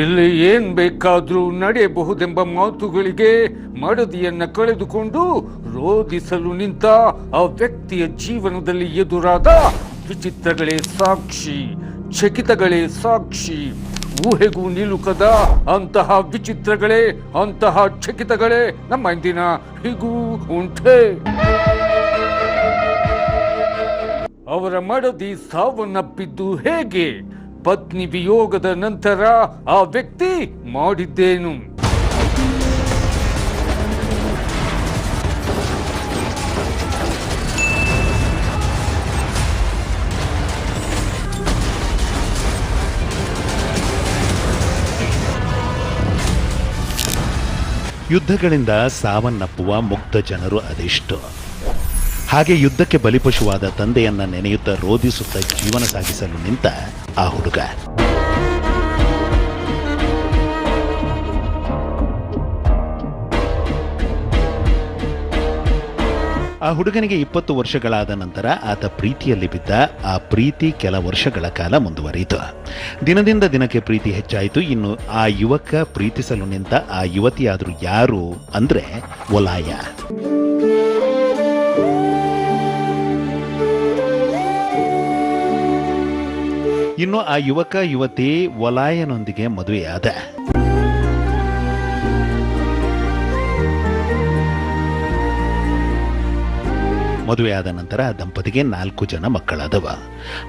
ಇಲ್ಲಿ ಏನ್ ಬೇಕಾದ್ರೂ ನಡೆಯಬಹುದೆಂಬ ಮಾತುಗಳಿಗೆ ಮಡದಿಯನ್ನ ಕಳೆದುಕೊಂಡು ರೋಧಿಸಲು ನಿಂತ ಆ ವ್ಯಕ್ತಿಯ ಜೀವನದಲ್ಲಿ ಎದುರಾದ ವಿಚಿತ್ರಗಳೇ ಸಾಕ್ಷಿ, ಚಕಿತಗಳೇ ಸಾಕ್ಷಿ. ಊಹೆಗೂ ನಿಲುಕದ ಅಂತಹ ವಿಚಿತ್ರಗಳೇ, ಅಂತಹ ಚಕಿತಗಳೇ ನಮ್ಮ ಇಂದಿನ ಹೀಗೂ ಉಂಟೆ. ಅವರ ಮಡದಿ ಸಾವನ್ನಪ್ಪಿದ್ದು ಹೇಗೆ? ಪತ್ನಿ ವಿಯೋಗದ ನಂತರ ಆ ವ್ಯಕ್ತಿ ಮಾಡಿದ್ದೇನು? ಯುದ್ಧಗಳಿಂದ ಸಾವನ್ನಪ್ಪುವ ಮುಗ್ಧ ಜನರು ಅದೆಷ್ಟು. ಹಾಗೆ ಯುದ್ಧಕ್ಕೆ ಬಲಿಪಶುವಾದ ತಂದೆಯನ್ನ ನೆನೆಯುತ್ತಾ ರೋಧಿಸುತ್ತಾ ಜೀವನ ಸಾಗಿಸಲು ನಿಂತ ಆ ಹುಡುಗ. ಆ ಹುಡುಗನಿಗೆ 20 ವರ್ಷಗಳಾದ ನಂತರ ಆತ ಪ್ರೀತಿಯಲ್ಲಿ ಬಿದ್ದ. ಆ ಪ್ರೀತಿ ಕೆಲ ವರ್ಷಗಳ ಕಾಲ ಮುಂದುವರಿಯಿತು. ದಿನದಿಂದ ದಿನಕ್ಕೆ ಪ್ರೀತಿ ಹೆಚ್ಚಾಯಿತು. ಇನ್ನು ಆ ಯುವಕ ಪ್ರೀತಿಸಲು ನಿಂತ ಆ ಯುವತಿಯಾದರೂ ಯಾರು ಅಂದ್ರೆ ಒಲಾಯ. ಇನ್ನು ಆ ಯುವಕ ಯುವತಿ ಒಲಾಯನೊಂದಿಗೆ ಮದುವೆಯಾದ. ಮದುವೆಯಾದ ನಂತರ ಆ ದಂಪತಿಗೆ 4 ಜನ ಮಕ್ಕಳಾದವ.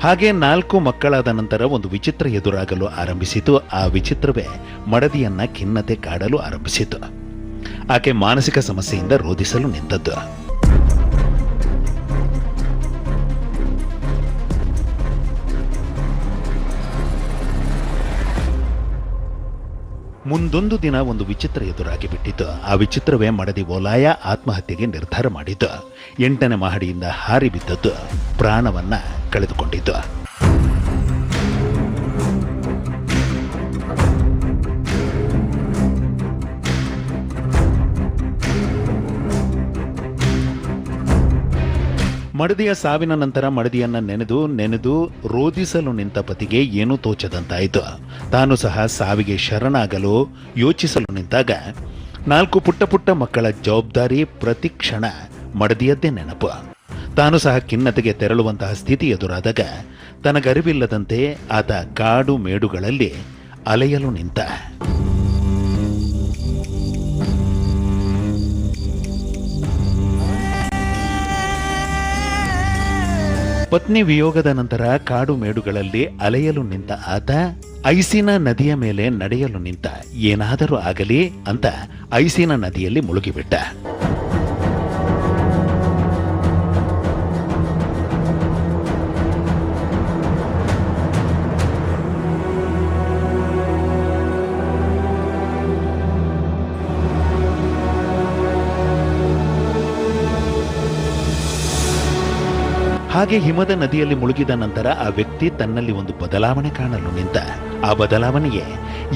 ಹಾಗೆ 4 ಮಕ್ಕಳಾದ ನಂತರ ಒಂದು ವಿಚಿತ್ರ ಎದುರಾಗಲು ಆರಂಭಿಸಿತು. ಆ ವಿಚಿತ್ರವೇ ಮಡದಿಯನ್ನ ಖಿನ್ನತೆ ಕಾಡಲು ಆರಂಭಿಸಿತು. ಆಕೆ ಮಾನಸಿಕ ಸಮಸ್ಯೆಯಿಂದ ರೋಧಿಸಲು ನಿಂತದ್ದು. ಮುಂದೊಂದು ದಿನ ಒಂದು ವಿಚಿತ್ರ ಎದುರಾಗಿ ಬಿಟ್ಟಿತು. ಆ ವಿಚಿತ್ರವೇ ಮಡದಿ ಒಲಾಯ ಆತ್ಮಹತ್ಯೆಗೆ ನಿರ್ಧಾರ ಮಾಡಿದ್ದು. 8ನೇ ಮಹಡಿಯಿಂದ ಹಾರಿ ಬಿದ್ದದ್ದು. ಪ್ರಾಣವನ್ನ ಕಳೆದುಕೊಂಡಿದ್ದು. ಮಡದಿಯ ಸಾವಿನ ನಂತರ ಮಡದಿಯನ್ನ ನೆನೆದು ರೋಧಿಸಲು ನಿಂತ ಪತಿಗೆ ಏನೂ ತೋಚದಂತಾಯಿತು. ತಾನು ಸಹ ಸಾವಿಗೆ ಶರಣಾಗಲು ಯೋಚಿಸಲು ನಿಂತಾಗ 4 ಪುಟ್ಟ ಮಕ್ಕಳ ಜವಾಬ್ದಾರಿ ಪ್ರತಿ ಕ್ಷಣ ಮಡದಿಯದ್ದೇ ನೆನಪು. ತಾನು ಸಹ ಖಿನ್ನತೆಗೆ ತೆರಳುವಂತಹ ಸ್ಥಿತಿ ಎದುರಾದಾಗ ತನಗರಿವಿಲ್ಲದಂತೆ ಆತ ಕಾಡು ಮೇಡುಗಳಲ್ಲಿ ಅಲೆಯಲು ನಿಂತ. ಪತ್ನಿ ವಿಯೋಗದ ನಂತರ ಕಾಡು ಮೇಡುಗಳಲ್ಲಿ ಅಲೆಯಲು ನಿಂತ ಆತ ಐಸಿನ ನದಿಯ ಮೇಲೆ ನಡೆಯಲು ನಿಂತ. ಏನಾದರೂ ಆಗಲಿ ಅಂತ ಐಸಿನ ನದಿಯಲ್ಲಿ ಮುಳುಗಿಬಿಟ್ಟ. ಹಾಗೆ ಹಿಮದ ನದಿಯಲ್ಲಿ ಮುಳುಗಿದ ನಂತರ ಆ ವ್ಯಕ್ತಿ ತನ್ನಲ್ಲಿ ಒಂದು ಬದಲಾವಣೆ ಕಾಣಲು ನಿಂತ. ಆ ಬದಲಾವಣೆಗೆ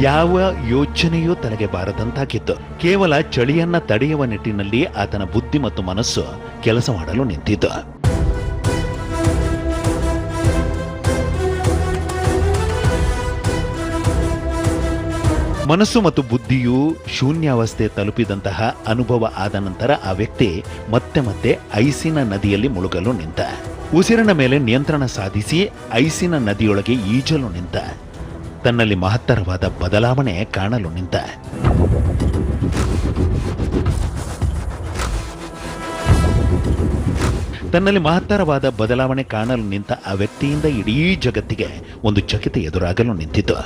ಯಾವ ಯೋಚನೆಯೂ ತನಗೆ ಬಾರದಂತಾಗಿತ್ತು. ಕೇವಲ ಚಳಿಯನ್ನ ತಡೆಯುವ ನಿಟ್ಟಿನಲ್ಲಿ ಆತನ ಬುದ್ಧಿ ಮತ್ತು ಮನಸ್ಸು ಕೆಲಸ ಮಾಡಲು ನಿಂತಿತ್ತು. ಮನಸ್ಸು ಮತ್ತು ಬುದ್ಧಿಯು ಶೂನ್ಯಾವಸ್ಥೆ ತಲುಪಿದಂತಹ ಅನುಭವ ಆದ ನಂತರ ಆ ವ್ಯಕ್ತಿ ಮತ್ತೆ ಐಸಿನ ನದಿಯಲ್ಲಿ ಮುಳುಗಲು ನಿಂತ. ಉಸಿರಿನ ಮೇಲೆ ನಿಯಂತ್ರಣ ಸಾಧಿಸಿ ಐಸಿನ ನದಿಯೊಳಗೆ ಈಜಲು ನಿಂತ. ತನ್ನಲ್ಲಿ ಮಹತ್ತರವಾದ ಬದಲಾವಣೆ ಕಾಣಲು ನಿಂತ. ತನ್ನಲ್ಲಿ ಮಹತ್ತರವಾದ ಬದಲಾವಣೆ ಕಾಣಲು ನಿಂತ ಆ ವ್ಯಕ್ತಿಯಿಂದ ಇಡೀ ಜಗತ್ತಿಗೆ ಒಂದು ಚಕಿತ ಎದುರಾಗಲು ನಿಂತಿತು.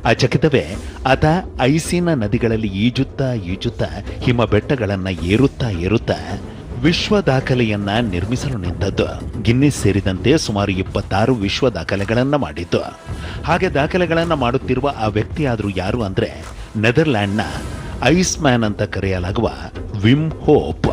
ಆ ಚಕಿತವೇ ಆತ ಐಸಿನ ನದಿಗಳಲ್ಲಿ ಈಜುತ್ತಾ ಹಿಮ ಬೆಟ್ಟಗಳನ್ನ ಏರುತ್ತಾ ವಿಶ್ವ ದಾಖಲೆಯನ್ನ ನಿರ್ಮಿಸಲು ನಿಂತದ್ದು. ಗಿನ್ನಿಸ್ ಸೇರಿದಂತೆ ಸುಮಾರು 26 ವಿಶ್ವ ದಾಖಲೆಗಳನ್ನ ಮಾಡಿದ್ದು. ಹಾಗೆ ದಾಖಲೆಗಳನ್ನ ಮಾಡುತ್ತಿರುವ ಆ ವ್ಯಕ್ತಿ ಆದ್ರೂ ಯಾರು ಅಂದ್ರೆ ನೆದರ್ಲ್ಯಾಂಡ್ನ ಐಸ್ ಮ್ಯಾನ್ ಅಂತ ಕರೆಯಲಾಗುವ ವಿಮ್ ಹೋಪ್.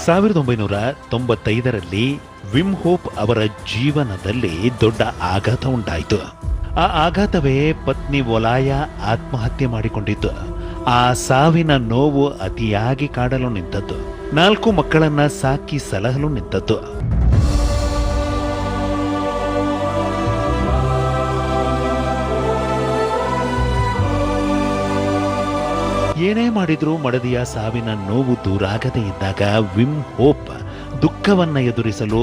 1995ರಲ್ಲಿ ವಿಮ್ ಹೋಪ್ ಅವರ ಜೀವನದಲ್ಲಿ ದೊಡ್ಡ ಆಘಾತ ಉಂಟಾಯಿತು. ಆ ಆಘಾತವೇ ಪತ್ನಿ ವೊಲಾಯ ಆತ್ಮಹತ್ಯೆ ಮಾಡಿಕೊಂಡಿದ್ದು. ಆ ಸಾವಿನ ನೋವು ಅತಿಯಾಗಿ ಕಾಡಲು ನಿಂತದ್ದು. 4 ಮಕ್ಕಳನ್ನ ಸಾಕಿ ಸಲಹಲು ನಿಂತದ್ದು. ಏನೇ ಮಾಡಿದ್ರೂ ಮಡದಿಯ ಸಾವಿನ ನೋವು ದೂರಾಗದೇ ಇದ್ದಾಗ ವಿಮ್ ಹೋಪ್ ದುಃಖವನ್ನ ಎದುರಿಸಲು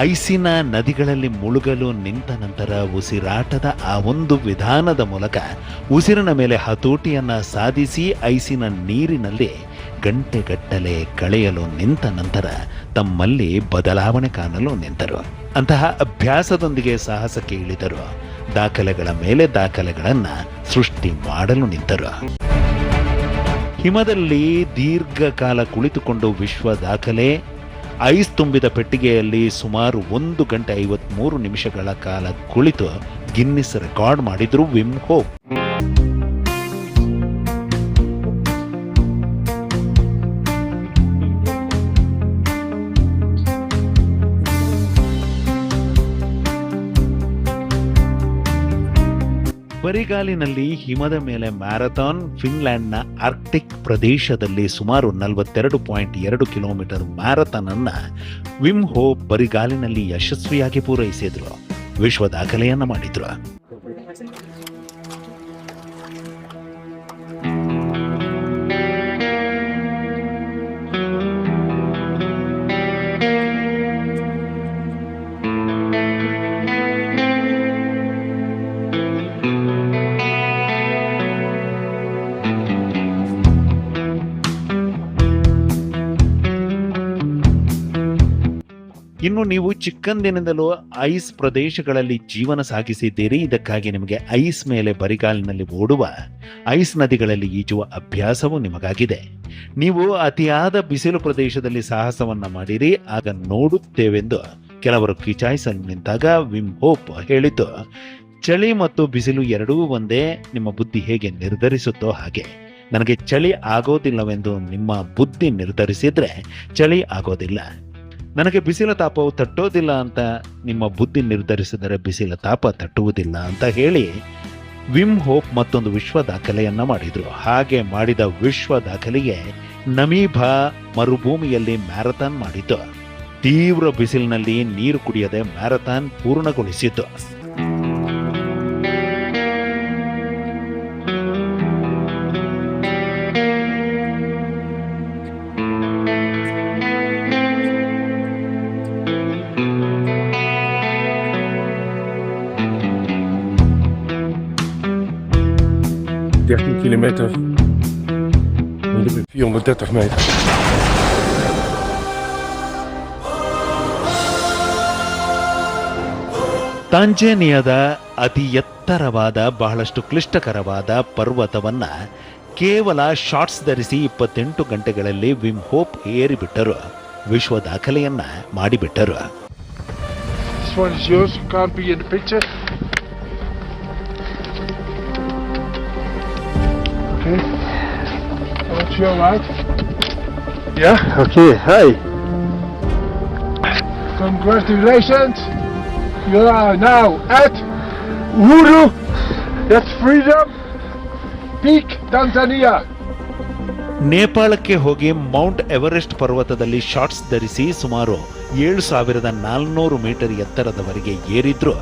ಐಸಿನ ನದಿಗಳಲ್ಲಿ ಮುಳುಗಲು ನಿಂತ ನಂತರ ಉಸಿರಾಟದ ಆ ಒಂದು ವಿಧಾನದ ಮೂಲಕ ಉಸಿರಿನ ಮೇಲೆ ಹತೋಟಿಯನ್ನ ಸಾಧಿಸಿ ಐಸಿನ ನೀರಿನಲ್ಲಿ ಗಂಟೆಗಟ್ಟಲೆ ಕಳೆಯಲು ನಿಂತ ನಂತರ ತಮ್ಮಲ್ಲಿ ಬದಲಾವಣೆ ಕಾಣಲು ನಿಂತರು. ಅಂತಹ ಅಭ್ಯಾಸದೊಂದಿಗೆ ಸಾಹಸಕ್ಕೆ ಇಳಿದರು. ದಾಖಲೆಗಳ ಮೇಲೆ ದಾಖಲೆಗಳನ್ನ ಸೃಷ್ಟಿ ಮಾಡಲು ನಿಂತರು. ಹಿಮದಲ್ಲಿ ದೀರ್ಘಕಾಲ ಕುಳಿತುಕೊಂಡು ವಿಶ್ವ ದಾಖಲೆ, ಐಸ್ ತುಂಬಿದ ಪೆಟ್ಟಿಗೆಯಲ್ಲಿ ಸುಮಾರು 1 ಗಂಟೆ 53 ನಿಮಿಷಗಳ ಕಾಲ ಕುಳಿತು ಗಿನ್ನಿಸ್ ರೆಕಾರ್ಡ್ ಮಾಡಿದ್ರು ವಿಮ್ ಹೋಪ್. ಬರಿಗಾಲಿನಲ್ಲಿ ಹಿಮದ ಮೇಲೆ ಮ್ಯಾರಥಾನ್, ಫಿನ್ಲ್ಯಾಂಡ್ನ ಆರ್ಕ್ಟಿಕ್ ಪ್ರದೇಶದಲ್ಲಿ ಸುಮಾರು 42.2 ಕಿಲೋಮೀಟರ್ ಮ್ಯಾರಥಾನ್ ಅನ್ನ ವಿಮ್ ಹೋಪ್ ಬರಿಗಾಲಿನಲ್ಲಿ ಯಶಸ್ವಿಯಾಗಿ ಪೂರೈಸಿದ್ರು. ವಿಶ್ವ ದಾಖಲೆಯನ್ನ ಮಾಡಿದ್ರು. ಇನ್ನು ನೀವು ಚಿಕ್ಕಂದಿನಿಂದಲೂ ಐಸ್ ಪ್ರದೇಶಗಳಲ್ಲಿ ಜೀವನ ಸಾಗಿಸಿದ್ದೀರಿ. ಇದಕ್ಕಾಗಿ ನಿಮಗೆ ಐಸ್ ಮೇಲೆ ಬರಿಗಾಲಿನಲ್ಲಿ ಓಡುವ, ಐಸ್ ನದಿಗಳಲ್ಲಿ ಈಜುವ ಅಭ್ಯಾಸವೂ ನಿಮಗಾಗಿದೆ. ನೀವು ಅತಿಯಾದ ಬಿಸಿಲು ಪ್ರದೇಶದಲ್ಲಿ ಸಾಹಸವನ್ನ ಮಾಡಿರಿ. ಆಗ ನೋಡುತ್ತೇವೆಂದು ಕೆಲವರು ಕಿಚಾಯಿಸಲು ನಿಂತಾಗ ವಿಮ್ ಹೋಪ್ ಹೇಳಿದ್ದು, ಚಳಿ ಮತ್ತು ಬಿಸಿಲು ಎರಡೂ ಒಂದೇ, ನಿಮ್ಮ ಬುದ್ಧಿ ಹೇಗೆ ನಿರ್ಧರಿಸುತ್ತೋ ಹಾಗೆ. ನನಗೆ ಚಳಿ ಆಗೋದಿಲ್ಲವೆಂದು ನಿಮ್ಮ ಬುದ್ಧಿ ನಿರ್ಧರಿಸಿದ್ರೆ ಚಳಿ ಆಗೋದಿಲ್ಲ. ನನಗೆ ಬಿಸಿಲ ತಾಪವು ತಟ್ಟೋದಿಲ್ಲ ಅಂತ ನಿಮ್ಮ ಬುದ್ಧಿ ನಿರ್ಧರಿಸಿದರೆ ಬಿಸಿಲ ತಾಪ ತಟ್ಟುವುದಿಲ್ಲ ಅಂತ ಹೇಳಿ ವಿಮ್ ಹೋಪ್ ಮತ್ತೊಂದು ವಿಶ್ವ ದಾಖಲೆಯನ್ನ ಮಾಡಿದ್ರು. ಹಾಗೆ ಮಾಡಿದ ವಿಶ್ವ ದಾಖಲೆಗೆ ನಮೀಬಾ ಮರುಭೂಮಿಯಲ್ಲಿ ಮ್ಯಾರಥಾನ್ ಮಾಡಿದ್ದು. ತೀವ್ರ ಬಿಸಿಲಿನಲ್ಲಿ ನೀರು ಕುಡಿಯದೆ ಮ್ಯಾರಥಾನ್ ಪೂರ್ಣಗೊಳಿಸಿತು. Kilometer. En 430 meter. ತಾಂಜೇನಿಯಾದ ಅತಿ ಎತ್ತರವಾದ ಬಹಳಷ್ಟು ಕ್ಲಿಷ್ಟಕರವಾದ ಪರ್ವತವನ್ನ ಕೇವಲ ಶಾರ್ಟ್ಸ್ ಧರಿಸಿ 28 ಗಂಟೆಗಳಲ್ಲಿ ವಿಮ್ ಹೋಪ್ ಏರಿಬಿಟ್ಟರು. ವಿಶ್ವ ದಾಖಲೆಯನ್ನ ಮಾಡಿಬಿಟ್ಟರು. This one is yours. You can't be in the picture. Okay. That's your right. Yeah. Okay. Hi. Congratulations. You are now at Uhuru. That's Freedom Peak, Tanzania. ನೇಪಾಳಕ್ಕೆ ಹೋಗಿ Mount Everest ಪರ್ವತದಲ್ಲಿ shorts ಧರಿಸಿ ಸುಮಾರು 7400 metre ಎತ್ತರದವರೆಗೆ ಏರಿದ್ರು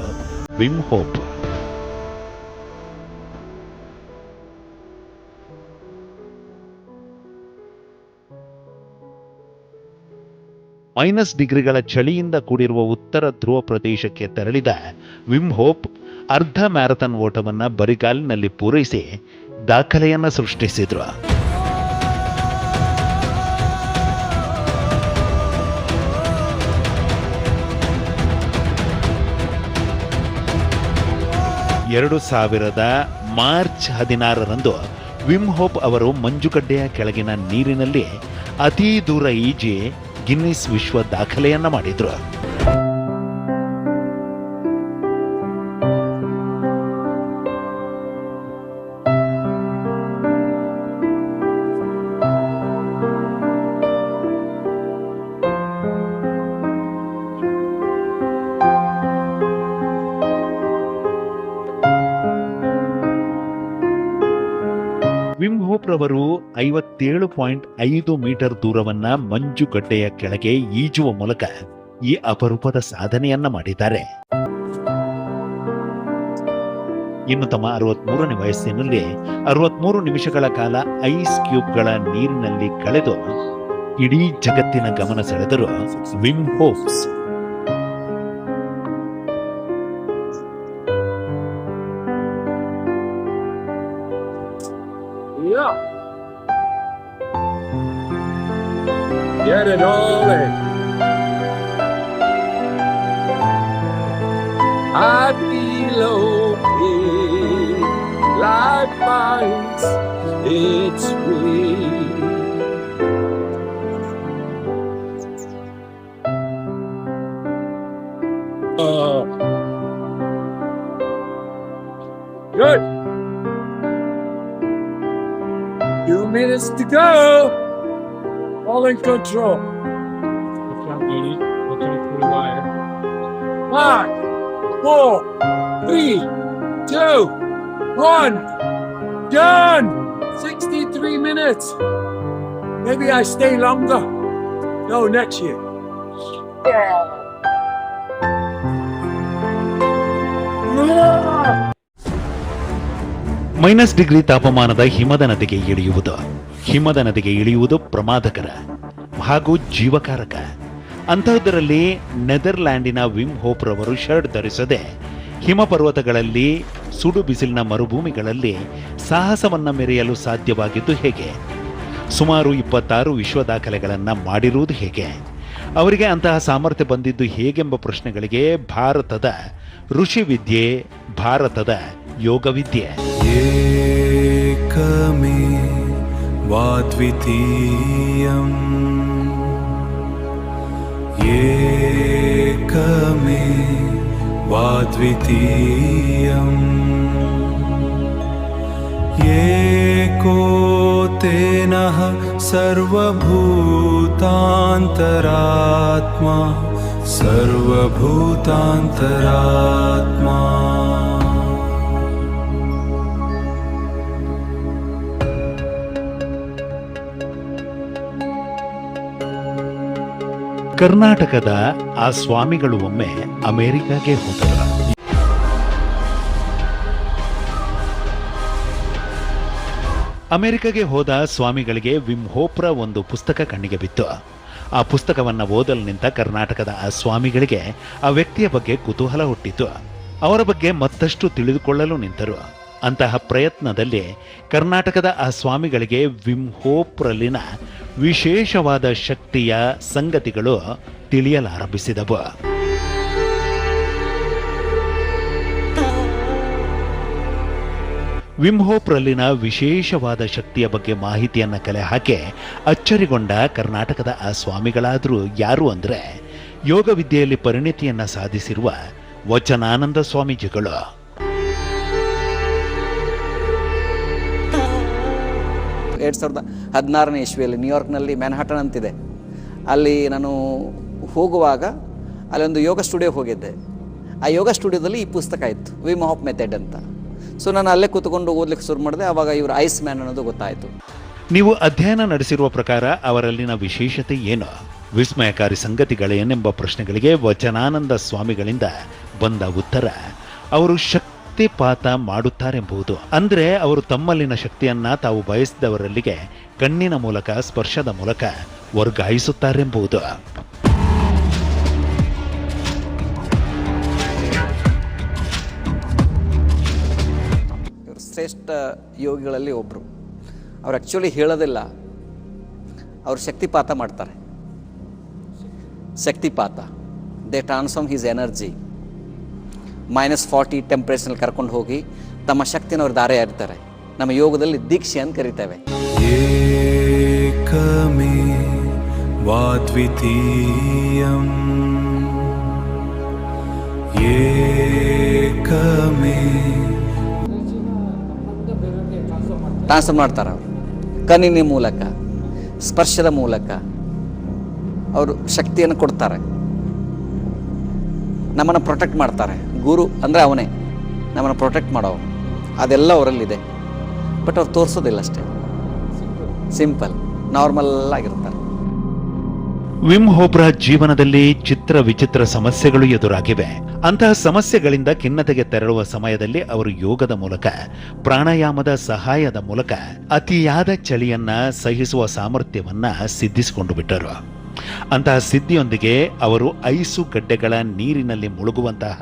Vim hope. -ಡಿಗ್ರಿಗಳ ಚಳಿಯಿಂದ ಕೂಡಿರುವ ಉತ್ತರ ಧ್ರುವ ಪ್ರದೇಶಕ್ಕೆ ತೆರಳಿದ Vim hope ಅರ್ಧ ಮ್ಯಾರಥಾನ್ ಓಟವನ್ನ ಬರಿಗಾಲಿನಲ್ಲಿ ಪೂರೈಸಿ ದಾಖಲೆಯನ್ನ ಸೃಷ್ಟಿಸಿದ್ರು. ಮಾರ್ಚ್ 16ರಂದು ವಿಮ್ ಹೋಪ್ ಅವರು ಮಂಜುಗಡ್ಡೆಯ ಕೆಳಗಿನ ನೀರಿನಲ್ಲಿ ಅತಿ ದೂರ ಈಜಿ ಗಿನ್ನಿಸ್ ವಿಶ್ವ ದಾಖಲೆಯನ್ನ ಮಾಡಿದ್ರು. ಹೋಪ್ರವರು 57.5 ಮೀಟರ್ ದೂರವನ್ನ ಮಂಜುಗಡ್ಡೆಯ ಕೆಳಗೆ ಈಜುವ ಮೂಲಕ ಈ ಅಪರೂಪದ ಸಾಧನೆಯನ್ನ ಮಾಡಿದ್ದಾರೆ. ಇನ್ನು ತಮ್ಮ 63ನೇ ವಯಸ್ಸಿನಲ್ಲಿ 63 ನಿಮಿಷಗಳ ಕಾಲ ಐಸ್ ಕ್ಯೂಬ್ಗಳ ನೀರಿನಲ್ಲಿ ಕಳೆದು ಇಡೀ ಜಗತ್ತಿನ ಗಮನ ಸೆಳೆದರು Vim hopes. Yeah. Get it all in. I feel okay. Life finds its way. Good. 2 minutes to go. All in control. Watch out, Edie. Watch out for the wire. 5, 4, 3, 2, 1. Done. 63 minutes. Maybe I stay longer. No, next year. Yeah. -Degree ತಾಪಮಾನದ ಹಿಮದ ನದಿಗೆ ಇಳಿಯುವುದು ಪ್ರಮಾದಕರ ಹಾಗೂ ಜೀವಕಾರಕ. ಅಂತಹದ್ದರಲ್ಲಿ ನೆದರ್ಲ್ಯಾಂಡಿನ Vim hope ರವರು shirt ಧರಿಸದೆ ಹಿಮ ಪರ್ವತಗಳಲ್ಲಿ ಸುಡು ಬಿಸಿಲಿನ ಮರುಭೂಮಿಗಳಲ್ಲಿ ಸಾಹಸವನ್ನ ಮೆರೆಯಲು ಸಾಧ್ಯವಾಗಿದ್ದು ಹೇಗೆ? ಸುಮಾರು 26 ವಿಶ್ವ ದಾಖಲೆಗಳನ್ನ ಮಾಡಿರುವುದು ಹೇಗೆ? ಅವರಿಗೆ ಅಂತಹ ಸಾಮರ್ಥ್ಯ ಬಂದಿದ್ದು ಹೇಗೆಂಬ ಪ್ರಶ್ನೆಗಳಿಗೆ ಭಾರತದ ಋಷಿ ವಿದ್ಯೆ, ಭಾರತದ ಯೋಗವಿದ್ಯೆ. ಏಕಮೇ ವಾದ್ವಿತೀಯಂ ಏಕಮೇ ವಾದ್ವಿತೀಯಂ ಏಕೋ ತೇನಃ ಸರ್ವಭೂತಾಂತರಾತ್ಮಾ ಸರ್ವಭೂತಾಂತರಾತ್ಮಾ. ಕರ್ನಾಟಕದ ಆ ಸ್ವಾಮಿಗಳು ಒಮ್ಮೆ ಅಮೆರಿಕಾಗೆ ಹೋದರು. ಅಮೆರಿಕಾಗೆ ಹೋದ ಸ್ವಾಮಿಗಳಿಗೆ ವಿಮ್ ಹೋಪ್ರ ಒಂದು ಪುಸ್ತಕ ಕಣ್ಣಿಗೆ ಬಿತ್ತು. ಆ ಪುಸ್ತಕವನ್ನ ಓದಲು ನಿಂತ ಕರ್ನಾಟಕದ ಆ ಸ್ವಾಮಿಗಳಿಗೆ ಆ ವ್ಯಕ್ತಿಯ ಬಗ್ಗೆ ಕುತೂಹಲ ಹುಟ್ಟಿತು. ಅವರ ಬಗ್ಗೆ ಮತ್ತಷ್ಟು ತಿಳಿದುಕೊಳ್ಳಲು ನಿಂತರು. ಅಂತಹ ಪ್ರಯತ್ನದಲ್ಲಿ ಕರ್ನಾಟಕದ ಆ ಸ್ವಾಮಿಗಳಿಗೆ ವಿಮ್ ಹೋಪ್ರಲ್ಲಿನ ವಿಶೇಷವಾದ ಶಕ್ತಿಯ ಸಂಗತಿಗಳು ತಿಳಿಯಲಾರಂಭಿಸಿದವು. ವಿಮ್ ಹೋಪ್ರಲ್ಲಿನ ವಿಶೇಷವಾದ ಶಕ್ತಿಯ ಬಗ್ಗೆ ಮಾಹಿತಿಯನ್ನ ಕಲೆ ಹಾಕಿ ಅಚ್ಚರಿಗೊಂಡ ಕರ್ನಾಟಕದ ಆ ಸ್ವಾಮಿಗಳಾದರೂ ಯಾರು ಅಂದ್ರೆ ಯೋಗ ವಿದ್ಯೆಯಲ್ಲಿ ಪರಿಣಿತಿಯನ್ನ ಸಾಧಿಸಿರುವ ವಚನಾನಂದ ಸ್ವಾಮೀಜಿಗಳು. ಎರಡು 2016ನೇ ಇಸ್ವಿಯಲ್ಲಿ ನ್ಯೂಯಾರ್ಕ್ನಲ್ಲಿ ಮ್ಯಾನ್ಹಟನ್ ಅಂತಿದೆ, ಅಲ್ಲಿ ನಾನು ಹೋಗುವಾಗ ಅಲ್ಲೊಂದು ಯೋಗ ಸ್ಟುಡಿಯೋ ಹೋಗಿದ್ದೆ. ಆ ಯೋಗ ಸ್ಟುಡಿಯೋದಲ್ಲಿ ಈ ಪುಸ್ತಕ ಇತ್ತು, ವಿಮ್ ಹೋಪ್ ಮೆಥಡ್ ಅಂತ. ಸೊ ನಾನು ಅಲ್ಲೇ ಕೂತ್ಕೊಂಡು ಓದ್ಲಿಕ್ಕೆ ಶುರು ಮಾಡಿದೆ. ಆವಾಗ ಇವರು ಐಸ್ ಮ್ಯಾನ್ ಅನ್ನೋದು ಗೊತ್ತಾಯಿತು. ನೀವು ಅಧ್ಯಯನ ನಡೆಸಿರುವ ಪ್ರಕಾರ ಅವರಲ್ಲಿನ ವಿಶೇಷತೆ ಏನು, ವಿಸ್ಮಯಕಾರಿ ಸಂಗತಿಗಳೇನೆಂಬ ಪ್ರಶ್ನೆಗಳಿಗೆ ವಚನಾನಂದ ಸ್ವಾಮಿಗಳಿಂದ ಬಂದ ಉತ್ತರ ಅವರು ಶಕ್ತಿಪಾತ ಮಾಡುತ್ತಾರೆಂಬುದು. ಅಂದ್ರೆ ಅವರು ತಮ್ಮಲ್ಲಿನ ಶಕ್ತಿಯನ್ನ ತಾವು ಬಯಸಿದವರಲ್ಲಿಗೆ ಕಣ್ಣಿನ ಮೂಲಕ, ಸ್ಪರ್ಶದ ಮೂಲಕ ವರ್ಗಾಯಿಸುತ್ತಾರೆಂಬುದು. ಇವರು ಶ್ರೇಷ್ಠ ಯೋಗಿಗಳಲ್ಲಿ ಒಬ್ಬರು. ಅವ್ರು ಆ್ಯಕ್ಚುಲಿ ಹೇಳೋದಿಲ್ಲ, ಅವರು ಶಕ್ತಿಪಾತ ಮಾಡ್ತಾರೆ. ಶಕ್ತಿಪಾತ, ದೇ ಟ್ರಾನ್ಸ್ಫಾರ್ಮ್ ಹಿಸ್ ಎನರ್ಜಿ. -40 ಟೆಂಪ್ರೇಚರ್ನಲ್ಲಿ ಕರ್ಕೊಂಡು ಹೋಗಿ ತಮ್ಮ ಶಕ್ತಿನ ಅವ್ರು ದಾರೆ ಇರ್ತಾರೆ. ನಮ್ಮ ಯೋಗದಲ್ಲಿ ದೀಕ್ಷೆ ಅಂತ ಕರಿತೇವೆ. ಏಕಮೇ ವಾದ್ವಿತೀಯಂ ಏಕಮೇ ಟ್ರಾನ್ಸ್ಫರ್ ಮಾಡ್ತಾರೆ. ಅವರು ಕಣ್ಣಿನ ಮೂಲಕ, ಸ್ಪರ್ಶದ ಮೂಲಕ ಅವರು ಶಕ್ತಿಯನ್ನು ಕೊಡ್ತಾರೆ. ನಮ್ಮನ್ನು ಪ್ರೊಟೆಕ್ಟ್ ಮಾಡ್ತಾರೆ. ಗುರು ಅಂದರೆ ಅವನೇ ನಮ್ಮನ್ನು ಪ್ರೊಟೆಕ್ಟ್ ಮಾಡೋರು. ಅದೆಲ್ಲ ಅವರಲ್ಲಿದೆ, ಬಟ್ ಅವ್ರು ತೋರಿಸೋದಿಲ್ಲ ಅಷ್ಟೇ. ಸಿಂಪಲ್ ನಾರ್ಮಲ್ ಆಗಿರ್ತಾರೆ. ವಿಮ್ ಹೋಪ್ರ ಜೀವನದಲ್ಲಿ ಚಿತ್ರ ವಿಚಿತ್ರ ಸಮಸ್ಯೆಗಳು ಎದುರಾಗಿವೆ. ಅಂತಹ ಸಮಸ್ಯೆಗಳಿಂದ ಖಿನ್ನತೆಗೆ ತೆರಳುವ ಸಮಯದಲ್ಲಿ ಅವರು ಯೋಗದ ಮೂಲಕ, ಪ್ರಾಣಾಯಾಮದ ಸಹಾಯದ ಮೂಲಕ ಅತಿಯಾದ ಚಳಿಯನ್ನ ಸಹಿಸುವ ಸಾಮರ್ಥ್ಯವನ್ನ ಸಿದ್ಧಿಸಿಕೊಂಡು ಬಿಟ್ಟರು. ಅಂತಹ ಸಿದ್ಧಿಯೊಂದಿಗೆ ಅವರು ಐಸು ಗಡ್ಡೆಗಳ ನೀರಿನಲ್ಲಿ ಮುಳುಗುವಂತಹ,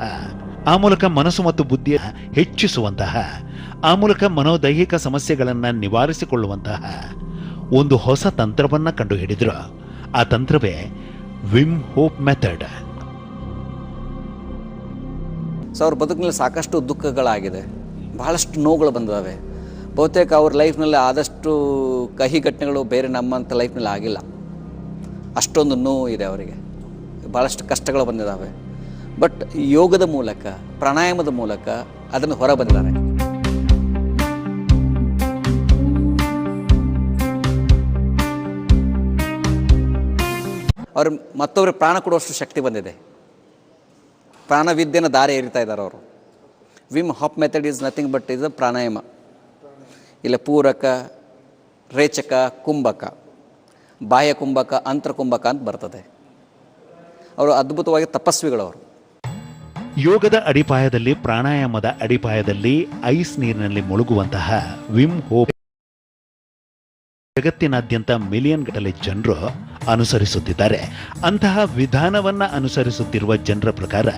ಆ ಮೂಲಕ ಮನಸ್ಸು ಮತ್ತು ಬುದ್ಧಿಯ ಹೆಚ್ಚಿಸುವಂತಹ, ಆ ಮೂಲಕ ಮನೋದೈಹಿಕ ಸಮಸ್ಯೆಗಳನ್ನ ನಿವಾರಿಸಿಕೊಳ್ಳುವಂತಹ ಒಂದು ಹೊಸ ತಂತ್ರವನ್ನ ಕಂಡುಹಿಡಿದ್ರು. ಆ ತಂತ್ರವೇ ವಿಮ್ ಹೋಪ್ ಮೆಥಡ್. ಅವ್ರ ಬದುಕಿನಲ್ಲಿ ಸಾಕಷ್ಟು ದುಃಖಗಳಾಗಿದೆ, ಬಹಳಷ್ಟು ನೋವುಗಳು ಬಂದಿದ್ದಾವೆ. ಬಹುತೇಕ ಅವ್ರ ಲೈಫ್ನಲ್ಲಿ ಆದಷ್ಟು ಕಹಿ ಘಟನೆಗಳು ಬೇರೆ ನಮ್ಮಂಥ ಲೈಫ್ನಲ್ಲಿ ಆಗಿಲ್ಲ. ಅಷ್ಟೊಂದು ನೋವು ಇದೆ ಅವರಿಗೆ, ಭಾಳಷ್ಟು ಕಷ್ಟಗಳು ಬಂದಿದ್ದಾವೆ. ಬಟ್ ಯೋಗದ ಮೂಲಕ, ಪ್ರಾಣಾಯಾಮದ ಮೂಲಕ ಅದನ್ನು ಹೊರ ಬಂದಿದ್ದಾರೆ. ಅವರು ಮತ್ತೊಬ್ಬರಿಗೆ ಪ್ರಾಣ ಕೊಡುವಷ್ಟು ಶಕ್ತಿ ಬಂದಿದೆ. ಪ್ರಾಣವಿದ್ಯೆನ ದಾರಿ ಎರಿತಾ ಇದ್ದಾರೆ ಅವರು. Wim Hof method is nothing but is a pranayama. ಇಲ್ಲ ಪೂರಕ, ರೇಚಕ, ಕುಂಭಕ, ಬಾಹ್ಯ ಕುಂಭಕ, ಅಂತರ್ಕುಂಭಕ ಅಂತ ಬರ್ತದೆ. ಅವರು ಅದ್ಭುತವಾಗಿ ತಪಸ್ವಿಗಳವರು. ಯೋಗದ ಅಡಿಪಾಯದಲ್ಲಿ, ಪ್ರಾಣಾಯಾಮದ ಅಡಿಪಾಯದಲ್ಲಿ ಐಸ್ ನೀರಿನಲ್ಲಿ ಮುಳುಗುವಂತಹ ವಿಮ್ ಹೋಪ್ ಜಗತ್ತಿನಾದ್ಯಂತ ಮಿಲಿಯನ್ ಗಟ್ಟಲೆ ಜನರು ಅನುಸರಿಸುತ್ತಿದ್ದಾರೆ. ಅಂತಹ ವಿಧಾನವನ್ನ ಅನುಸರಿಸುತ್ತಿರುವ ಜನರ ಪ್ರಕಾರ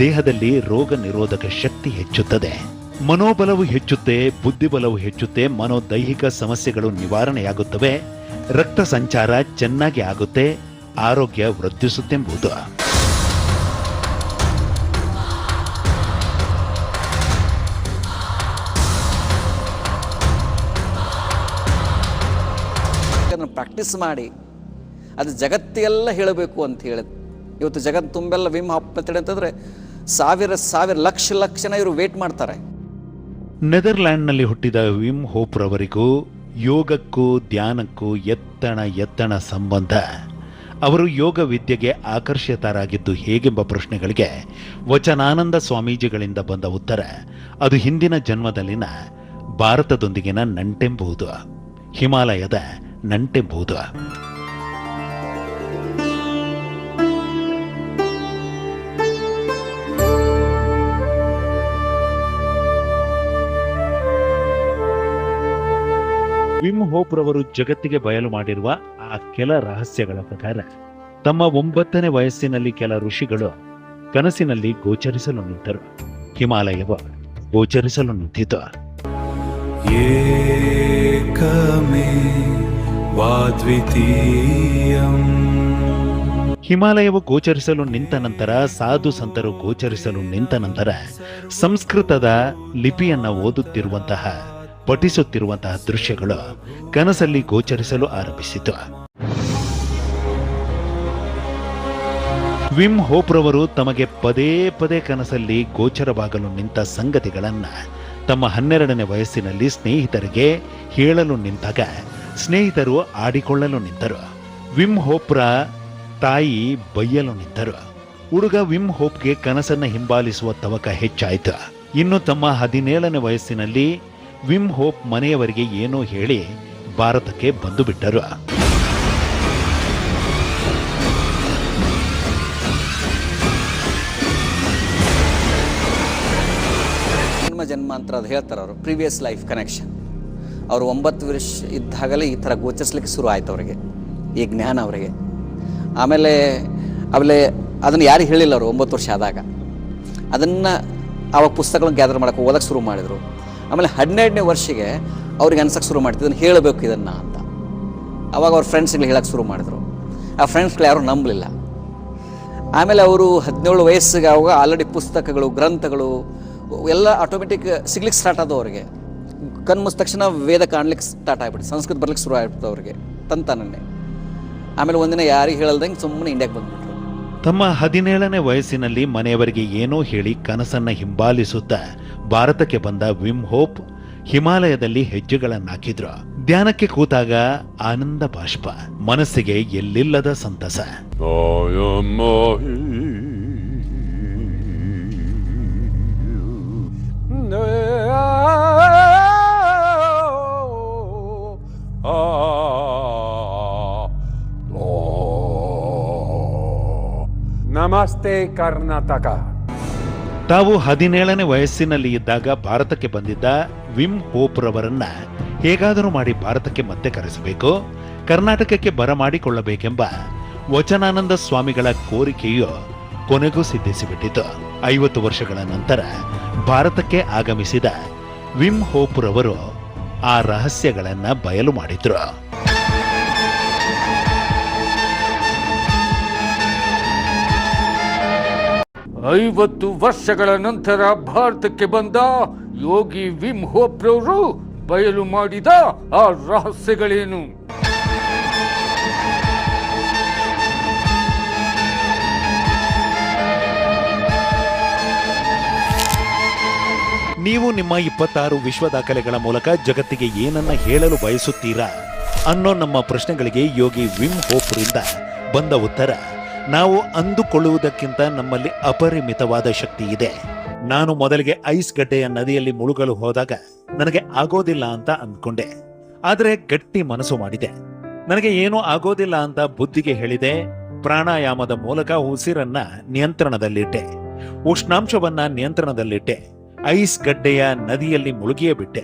ದೇಹದಲ್ಲಿ ರೋಗ ನಿರೋಧಕ ಶಕ್ತಿ ಹೆಚ್ಚುತ್ತದೆ, ಮನೋಬಲವು ಹೆಚ್ಚುತ್ತೆ, ಬುದ್ಧಿಬಲವು ಹೆಚ್ಚುತ್ತೆ, ಮನೋದೈಹಿಕ ಸಮಸ್ಯೆಗಳು ನಿವಾರಣೆಯಾಗುತ್ತವೆ, ರಕ್ತ ಸಂಚಾರ ಚೆನ್ನಾಗಿ ಆಗುತ್ತೆ, ಆರೋಗ್ಯ ವೃದ್ಧಿಸುತ್ತೆಂಬುದು. ಪ್ರಾಕ್ಟೀಸ್ ಮಾಡಿ ಅದು ಜಗತ್ತಿಗೆಲ್ಲ ಹೇಳಬೇಕು ಅಂತ ಹೇಳಿ ಇವತ್ತು ಜಗತ್ತು ತುಂಬೆಲ್ಲ ವಿಮ್ ಹಾಪ್ ಮೆಥಡ್ ಅಂತಂದರೆ ಸಾವಿರ ಲಕ್ಷ ಜನ ಇವರು ವೇಟ್ ಮಾಡ್ತಾರೆ. ನೆದರ್ಲ್ಯಾಂಡ್ನಲ್ಲಿ ಹುಟ್ಟಿದ ವಿಮ್ ಹೋಪ್ ರವರಿಗೂ ಯೋಗಕ್ಕೂ ಧ್ಯಾನಕ್ಕೂ ಎತ್ತಣ ಸಂಬಂಧ. ಅವರು ಯೋಗ ವಿದ್ಯೆಗೆ ಆಕರ್ಷಿತರಾಗಿದ್ದು ಹೇಗೆಂಬ ಪ್ರಶ್ನೆಗಳಿಗೆ ವಚನಾನಂದ ಸ್ವಾಮೀಜಿಗಳಿಂದ ಬಂದ ಉತ್ತರ ಅದು ಹಿಂದಿನ ಜನ್ಮದಲ್ಲಿನ ಭಾರತದೊಂದಿಗಿನ ನಂಟೆಂಬುದು, ಹಿಮಾಲಯದ ನಂಟೆಂಬುದು. ವಿಮ್ ಹೋಪ್ ರವರು ಜಗತ್ತಿಗೆ ಬಯಲು ಮಾಡಿರುವ ಆ ಕೆಲ ರಹಸ್ಯಗಳ ಪ್ರಕಾರ ತಮ್ಮ 9ನೇ ವಯಸ್ಸಿನಲ್ಲಿ ಕೆಲ ಋಷಿಗಳು ಕನಸಿನಲ್ಲಿ ಗೋಚರಿಸಲು ನಿಂತರು. ಹಿಮಾಲಯವು ಗೋಚರಿಸಲು ನಿಂತಿತು. ಹಿಮಾಲಯವು ಗೋಚರಿಸಲು ನಿಂತ ನಂತರ, ಸಾಧು ಸಂತರು ಗೋಚರಿಸಲು ನಿಂತ ನಂತರ ಸಂಸ್ಕೃತದ ಲಿಪಿಯನ್ನ ಓದುತ್ತಿರುವಂತಹ, ಪಠಿಸುತ್ತಿರುವಂತಹ ದೃಶ್ಯಗಳು ಕನಸಲ್ಲಿ ಗೋಚರಿಸಲು ಆರಂಭಿಸಿತು. ವಿಮ್ ಹೋಪ್ ರವರು ತಮಗೆ ಪದೇ ಪದೇ ಕನಸಲ್ಲಿ ಗೋಚರವಾಗಲು ನಿಂತ ಸಂಗತಿಗಳನ್ನ ತಮ್ಮ 12ನೇ ವಯಸ್ಸಿನಲ್ಲಿ ಸ್ನೇಹಿತರಿಗೆ ಹೇಳಲು ನಿಂತಾಗ ಸ್ನೇಹಿತರು ಆಡಿಕೊಳ್ಳಲು ನಿಂತರು. ವಿಮ್ ಹೋಪ್ರ ತಾಯಿ ಬೈಯಲು ನಿಂತರು. ಹುಡುಗ ವಿಮ್ ಹೋಪ್ಗೆ ಕನಸನ್ನ ಹಿಂಬಾಲಿಸುವ ತವಕ ಹೆಚ್ಚಾಯಿತು. ಇನ್ನು ತಮ್ಮ 17ನೇ ವಯಸ್ಸಿನಲ್ಲಿ ವಿಮ್ ಹೋಪ್ ಮನೆಯವರಿಗೆ ಏನೋ ಹೇಳಿ ಭಾರತಕ್ಕೆ ಬಂದು ಬಿಟ್ಟರು. ಜನ್ಮಾಂತರ ಅದು ಹೇಳ್ತಾರೆ ಅವರು, ಪ್ರೀವಿಯಸ್ ಲೈಫ್ ಕನೆಕ್ಷನ್. ಅವರು 9 ವರ್ಷ ಇದ್ದಾಗಲೇ ಈ ಥರ ಗೋಚರಿಸಲಿಕ್ಕೆ ಶುರು ಆಯ್ತು ಅವರಿಗೆ, ಈ ಜ್ಞಾನ ಅವರಿಗೆ. ಆಮೇಲೆ ಅದನ್ನು ಯಾರಿಗೆ ಹೇಳಿಲ್ಲ ಅವರು 9 ವರ್ಷ ಆದಾಗ. ಅದನ್ನು ಆವಾಗ ಪುಸ್ತಕಗಳನ್ನು ಗ್ಯಾದರ್ ಮಾಡೋಕ್ಕೆ ಓದಕ್ಕೆ ಶುರು ಮಾಡಿದರು. ಆಮೇಲೆ 12ನೇ ವರ್ಷಕ್ಕೆ ಅವ್ರಿಗೆ ಅನ್ಸಕ್ಕೆ ಶುರು ಮಾಡ್ತಿದ್ದು ಇದನ್ನು ಹೇಳಬೇಕು ಇದನ್ನು ಅಂತ. ಆವಾಗ ಅವ್ರ ಫ್ರೆಂಡ್ಸ್ಗಳಿಗೆ ಹೇಳಕ್ಕೆ ಶುರು ಮಾಡಿದರು. ಆ ಫ್ರೆಂಡ್ಸ್ಗಳು ಯಾರೂ ನಂಬಲಿಲ್ಲ. ಆಮೇಲೆ ಅವರು 17 ವಯಸ್ಸಿಗೆ ಆವಾಗ ಆಲ್ರೆಡಿ ಪುಸ್ತಕಗಳು, ಗ್ರಂಥಗಳು ಎಲ್ಲ ಆಟೋಮೆಟಿಕ್ ಸಿಗ್ಲಿಕ್ಕೆ ಸ್ಟಾರ್ಟ್ ಆದವು ಅವರಿಗೆ. ಕಣ್ಮುಚ್ಚ ತಕ್ಷಣ ವೇದ ಕಾಣ್ಲಿಕ್ಕೆ ಸ್ಟಾರ್ಟ್ ಆಗಿಬಿಟ್ಟು ಸಂಸ್ಕೃತ ಬರ್ಲಿಕ್ಕೆ ಶುರು ಆಗ್ಬಿಡ್ತು ಅವರಿಗೆ ತಂತಾನೇ. ಆಮೇಲೆ ಒಂದಿನ ಯಾರಿಗೆ ಹೇಳಲ್ದಂಗೆ ಸುಮ್ಮನೆ ಇಂಡಿಯಾಗೆ ಬಂದ್ಬಿಟ್ರು. ತಮ್ಮ 17ನೇ ವಯಸ್ಸಿನಲ್ಲಿ ಮನೆಯವರಿಗೆ ಏನೋ ಹೇಳಿ ಕನಸನ್ನ ಹಿಂಬಾಲಿಸುತ್ತಾ ಭಾರತಕ್ಕೆ ಬಂದ ವಿಮ್ ಹೋಪ್ ಹಿಮಾಲಯದಲ್ಲಿ ಹೆಜ್ಜೆಗಳನ್ನಾಕಿದ್ರು. ಧ್ಯಾನಕ್ಕೆ ಕೂತಾಗ ಆನಂದ ಬಾಷ್ಪ, ಮನಸ್ಸಿಗೆ ಎಲ್ಲಿಲ್ಲದ ಸಂತಸ. Ah Namaste Karnataka. ತಾವು 17ನೇ ವಯಸ್ಸಿನಲ್ಲಿ ಇದ್ದಾಗ ಭಾರತಕ್ಕೆ ಬಂದಿದ್ದ ವಿಮ್ ಹೋಪ್ರವರನ್ನ ಹೇಗಾದರೂ ಮಾಡಿ ಭಾರತಕ್ಕೆ ಮತ್ತೆ ಕರೆಸಬೇಕು, ಕರ್ನಾಟಕಕ್ಕೆ ಬರಮಾಡಿಕೊಳ್ಳಬೇಕೆಂಬ ವಚನಾನಂದ ಸ್ವಾಮಿಗಳ ಕೋರಿಕೆಯು ಕೊನೆಗೂ ಸಿದ್ಧಿಸಿಬಿಟ್ಟಿತು. 50 ವರ್ಷಗಳ ನಂತರ ಭಾರತಕ್ಕೆ ಆಗಮಿಸಿದ ವಿಮ್ ಹೋಪ್ರವರು ಆ ರಹಸ್ಯಗಳನ್ನ ಬಯಲು ಮಾಡಿದ್ರು. 50 ವರ್ಷಗಳ ನಂತರ ಭಾರತಕ್ಕೆ ಬಂದ ಯೋಗಿ ವಿಮ್ ಹೋಪ್ರವರು ಬಯಲು ಮಾಡಿದ ಆ ರಹಸ್ಯಗಳೇನು? ನೀವು ನಿಮ್ಮ 26 ವಿಶ್ವ ದಾಖಲೆಗಳ ಮೂಲಕ ಜಗತ್ತಿಗೆ ಏನನ್ನ ಹೇಳಲು ಬಯಸುತ್ತೀರಾ ಅನ್ನೋ ನಮ್ಮ ಪ್ರಶ್ನೆಗಳಿಗೆ ಯೋಗಿ ವಿಮ್ ಹೋಪ್ರಿಂದ ಬಂದ ಉತ್ತರ, ನಾವು ಅಂದುಕೊಳ್ಳುವುದಕ್ಕಿಂತ ನಮ್ಮಲ್ಲಿ ಅಪರಿಮಿತವಾದ ಶಕ್ತಿ ಇದೆ. ನಾನು ಮೊದಲಿಗೆ ಐಸ್ ಗಡ್ಡೆಯ ನದಿಯಲ್ಲಿ ಮುಳುಗಲು ಹೋದಾಗ ನನಗೆ ಆಗೋದಿಲ್ಲ ಅಂತ ಅಂದ್ಕೊಂಡೆ. ಆದರೆ ಗಟ್ಟಿ ಮನಸ್ಸು ಮಾಡಿದೆ. ನನಗೆ ಏನೂ ಆಗೋದಿಲ್ಲ ಅಂತ ಬುದ್ಧಿಗೆ ಹೇಳಿದೆ. ಪ್ರಾಣಾಯಾಮದ ಮೂಲಕ ಉಸಿರನ್ನ ನಿಯಂತ್ರಣದಲ್ಲಿಟ್ಟೆ, ಉಷ್ಣಾಂಶವನ್ನ ನಿಯಂತ್ರಣದಲ್ಲಿಟ್ಟೆ, ಐಸ್ ಗಡ್ಡೆಯ ನದಿಯಲ್ಲಿ ಮುಳುಗಿಯೇ ಬಿಟ್ಟೆ.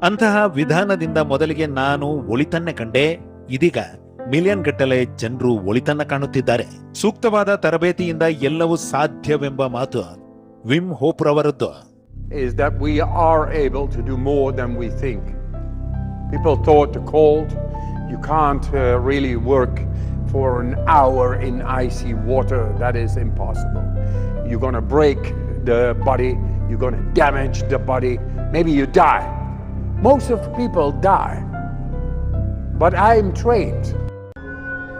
ಅಂತಹ ವಿಧಾನದಿಂದ ಮೊದಲಿಗೆ ನಾನು ಒಳಿತನ್ನೇ ಕಂಡೆ. ಇದೀಗ ಮಿಲಿಯನ್ ಗಟ್ಟಲೆ ಜನರು ಒಳಿತನ್ನ ಕಾಣುತ್ತಿದ್ದಾರೆ. ಸೂಕ್ತವಾದ ತರಬೇತಿಯಿಂದ ಎಲ್ಲವೂ ಸಾಧ್ಯವೆಂಬ ಮಾತು Vim ಹೋಪ್ರವರದ್ದು. Is that we are able to do more than we think. People thought the cold, you can't really work for an hour in icy water. That is impossible. You're going to break the body, you're going to damage the body, maybe you die. Most of the people die. But I am trained.